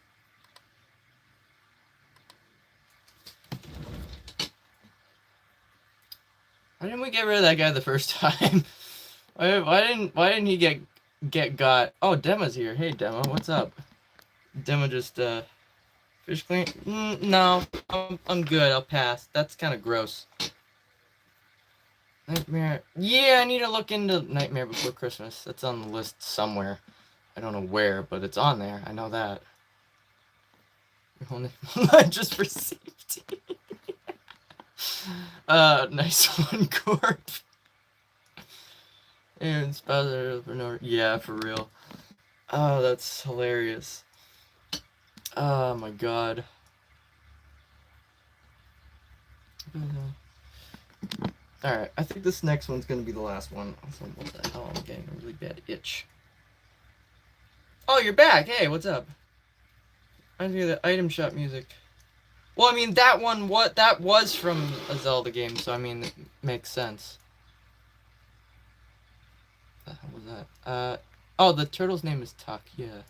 Why didn't we get rid of that guy the first time? why didn't he get got? Oh, Dema's here. Hey, Dema, what's up? Dema just fish clean? No, I'm good. I'll pass. That's kind of gross. Nightmare. Yeah, I need to look into Nightmare Before Christmas. That's on the list somewhere. I don't know where, but it's on there. I know that. Just for safety. Nice one, Corp. And yeah, for real. Oh, that's hilarious. Oh my god. Alright, I think this next one's gonna be the last one. Also, what the hell? I'm getting a really bad itch. Oh, you're back! Hey, what's up? I hear the item shop music. Well, I mean, that one, that was from a Zelda game, so I mean, it makes sense. What the hell was that? Oh, the turtle's name is Tuck, yeah.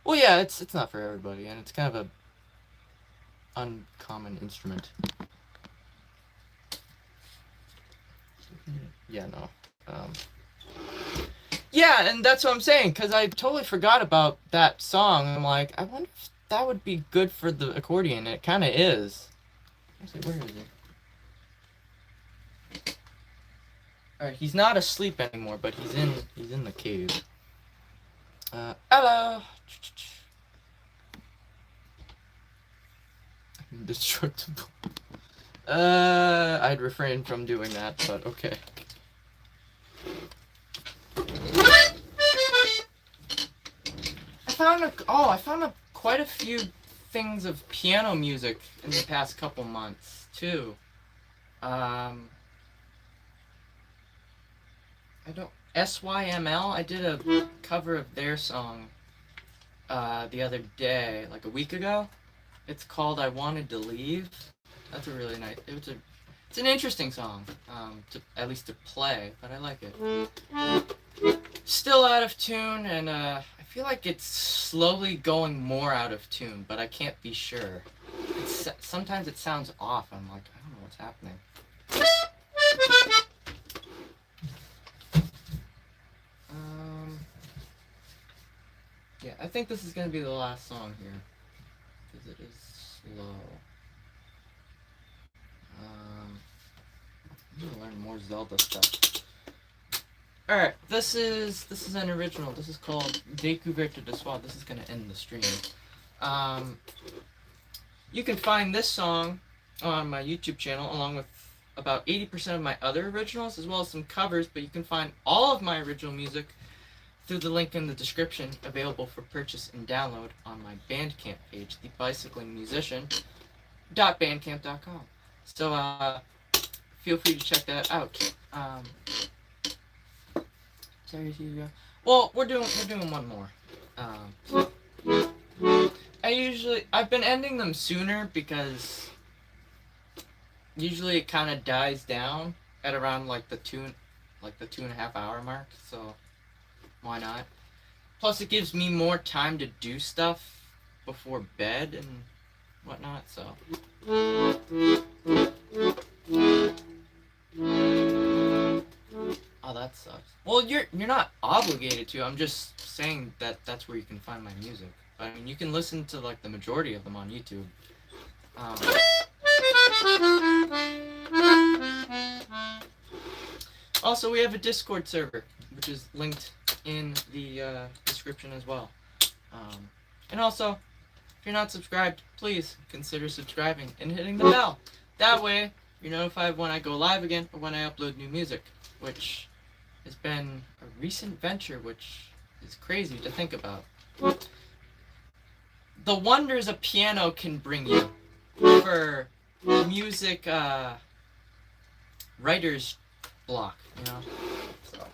Well, yeah, it's not for everybody, and it's kind of a uncommon instrument. Yeah, no. Yeah, and that's what I'm saying, because I totally forgot about that song. I'm like, I wonder if that would be good for the accordion, and it kind of is. Actually, where is he? Alright, he's not asleep anymore, but he's in the cave. Hello! Indestructible. I'd refrain from doing that, but okay. I found quite a few things of piano music in the past couple months, too. I don't... SYML, I did a cover of their song, the other day, like a week ago. It's called I Wanted to Leave. That's a really nice... It's an interesting song, at least to play, but I like it. Still out of tune, and I feel like it's slowly going more out of tune, but I can't be sure. Sometimes it sounds off. I'm like, I don't know what's happening. Yeah, I think this is gonna be the last song here, because it is slow. I'm gonna learn more Zelda stuff. Alright, this is an original. This is called Découverte de Soi. This is gonna end the stream. You can find this song on my YouTube channel, along with about 80% of my other originals, as well as some covers, but you can find all of my original music through the link in the description, available for purchase and download on my Bandcamp page, thebicyclingmusician.bandcamp.com. So, feel free to check that out. Well, we're doing one more. I've been ending them sooner because usually it kind of dies down at around like the 2.5 hour mark. So why not? Plus, it gives me more time to do stuff before bed and whatnot. So. Oh, that sucks. Well, you're not obligated to. I'm just saying that that's where you can find my music. I mean, you can listen to like the majority of them on YouTube. Also, we have a Discord server, which is linked in the description as well. And also, if you're not subscribed, please consider subscribing and hitting the bell. That way, you're notified when I go live again or when I upload new music, which has been a recent venture, which is crazy to think about. The wonders a piano can bring you for music writer's block, you know? So.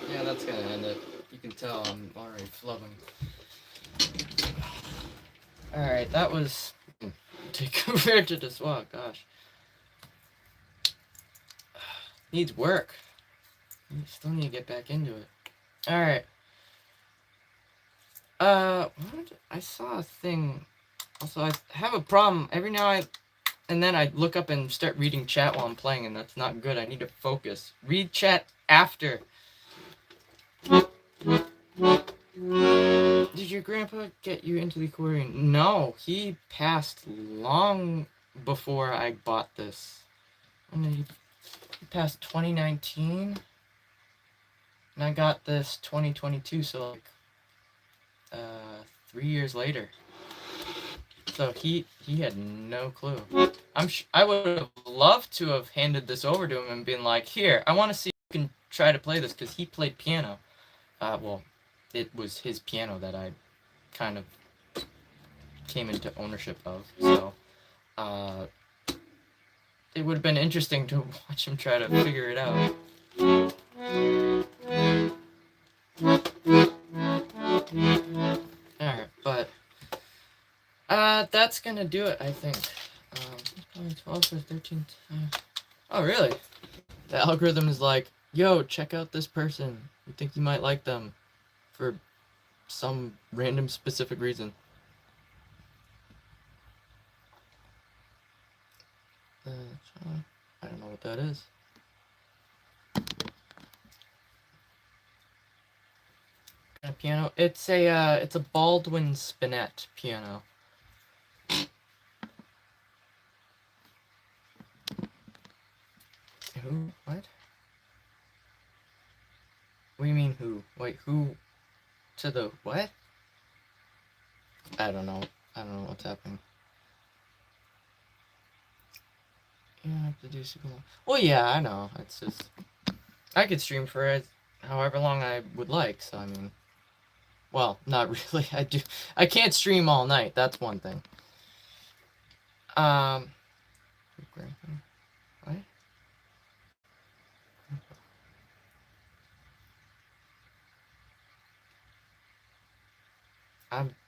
Yeah, that's gonna end it. You can tell I'm already flubbing. Alright, that was... compared to this, wow, gosh. Needs work. You still need to get back into it. Alright. I saw a thing. Also, I have a problem. Every now and then I look up and start reading chat while I'm playing, and that's not good. I need to focus. Read chat after. Did your grandpa get you into the accordion? No, he passed long before I bought this. When did he passed 2019? And I got this 2022, so like 3 years later. So he had no clue. I would have loved to have handed this over to him and been like, here, I want to see if you can try to play this, because he played piano. Well, it was his piano that I kind of came into ownership of, so it would have been interesting to watch him try to figure it out. Alright, but that's gonna do it, I think. 12 for 13. Oh, really? The algorithm is like, yo, check out this person. You think you might like them for some random specific reason. I don't know what that is. A piano. It's a Baldwin Spinet piano. Who? What? What do you mean who? Wait, who? To the what? I don't know. I don't know what's happening. You don't have to do super long. Well, yeah, I know. It's just I could stream for however long I would like. So I mean, well, not really. I can't stream all night. That's one thing. What?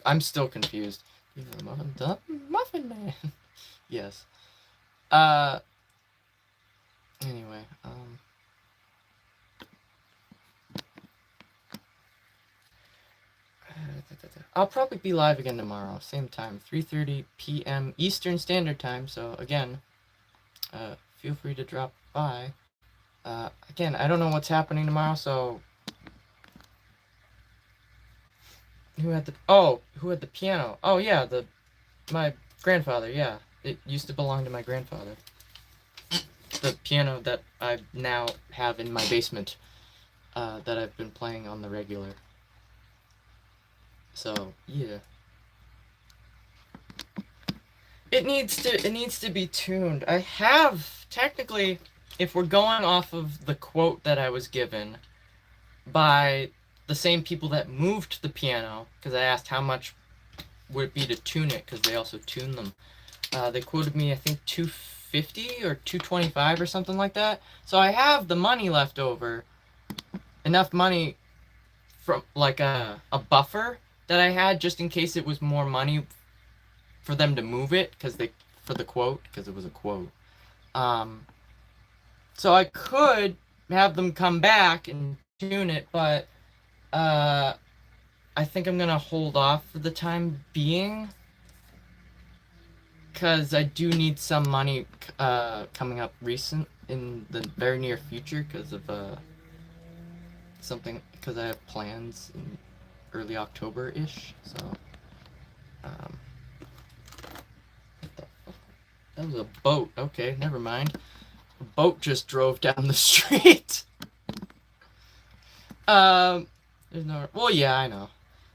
I'm still confused. You know, the Muffin Man. Yes. Anyway, I'll probably be live again tomorrow, same time, 3:30 p.m. Eastern Standard Time. So again, feel free to drop by. Again, I don't know what's happening tomorrow, so who had the piano? Oh yeah, my grandfather. Yeah, it used to belong to my grandfather. The piano that I now have in my basement. that I've been playing on the regular. So yeah, it needs to be tuned. I have technically, if we're going off of the quote that I was given by the same people that moved the piano, because I asked how much would it be to tune it, because they also tune them. They quoted me, I think, 250 or 225 or something like that. So I have the money left over, enough money from like a buffer that I had just in case it was more money for them to move it, because they for the quote, because it was a quote. So I could have them come back and tune it, but I think I'm gonna hold off for the time being, because I do need some money coming up in the very near future, because of something, because I have plans in early October-ish. So um, that was a boat. Okay, never mind. A boat just drove down the street. There's no. Well, yeah, I know.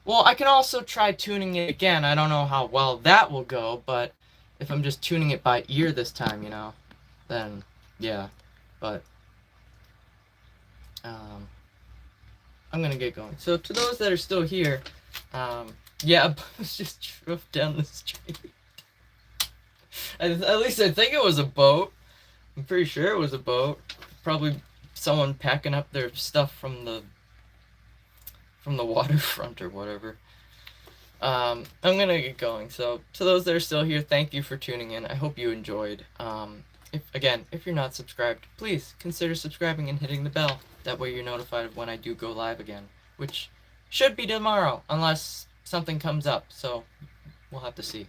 Well, I can also try tuning it again. I don't know how well that will go, but if I'm just tuning it by ear this time, then yeah. But I'm gonna get going. So to those that are still here, yeah, a boat just drove down the street. At least I think it was a boat. I'm pretty sure it was a boat. Probably someone packing up their stuff from the waterfront or whatever. I'm gonna get going. So to those that are still here, thank you for tuning in. I hope you enjoyed. If you're not subscribed, please consider subscribing and hitting the bell. That way you're notified of when I do go live again, which should be tomorrow, unless something comes up. So we'll have to see.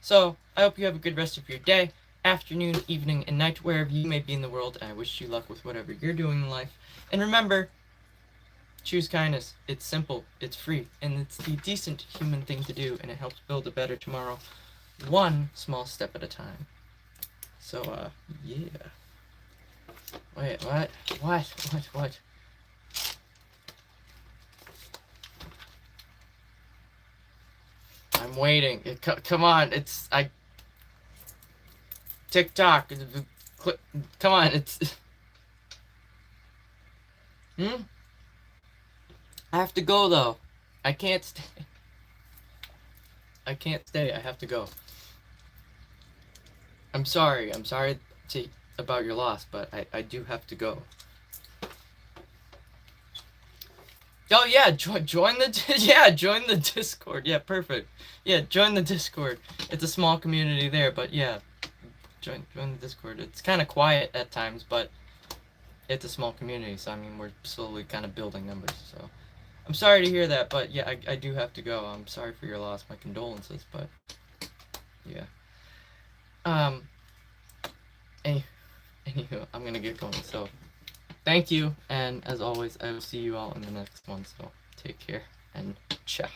So I hope you have a good rest of your day, afternoon, evening, and night, wherever you may be in the world. And I wish you luck with whatever you're doing in life. And remember, choose kindness. It's simple, it's free, and it's the decent human thing to do, and it helps build a better tomorrow, one small step at a time. So, yeah. Wait, what? What? I'm waiting. Come on, TikTok. Come on, I have to go, though. I can't stay. I have to go. I'm sorry about your loss, but I do have to go. Oh yeah, join the Discord. Yeah, perfect. Yeah, join the Discord. It's a small community there, but yeah, join the Discord. It's kind of quiet at times, but it's a small community, so I mean we're slowly kind of building numbers. So I'm sorry to hear that, but yeah, I do have to go. I'm sorry for your loss. My condolences, but yeah. Anywho, I'm gonna get going. So thank you, and as always, I will see you all in the next one. So take care and ciao.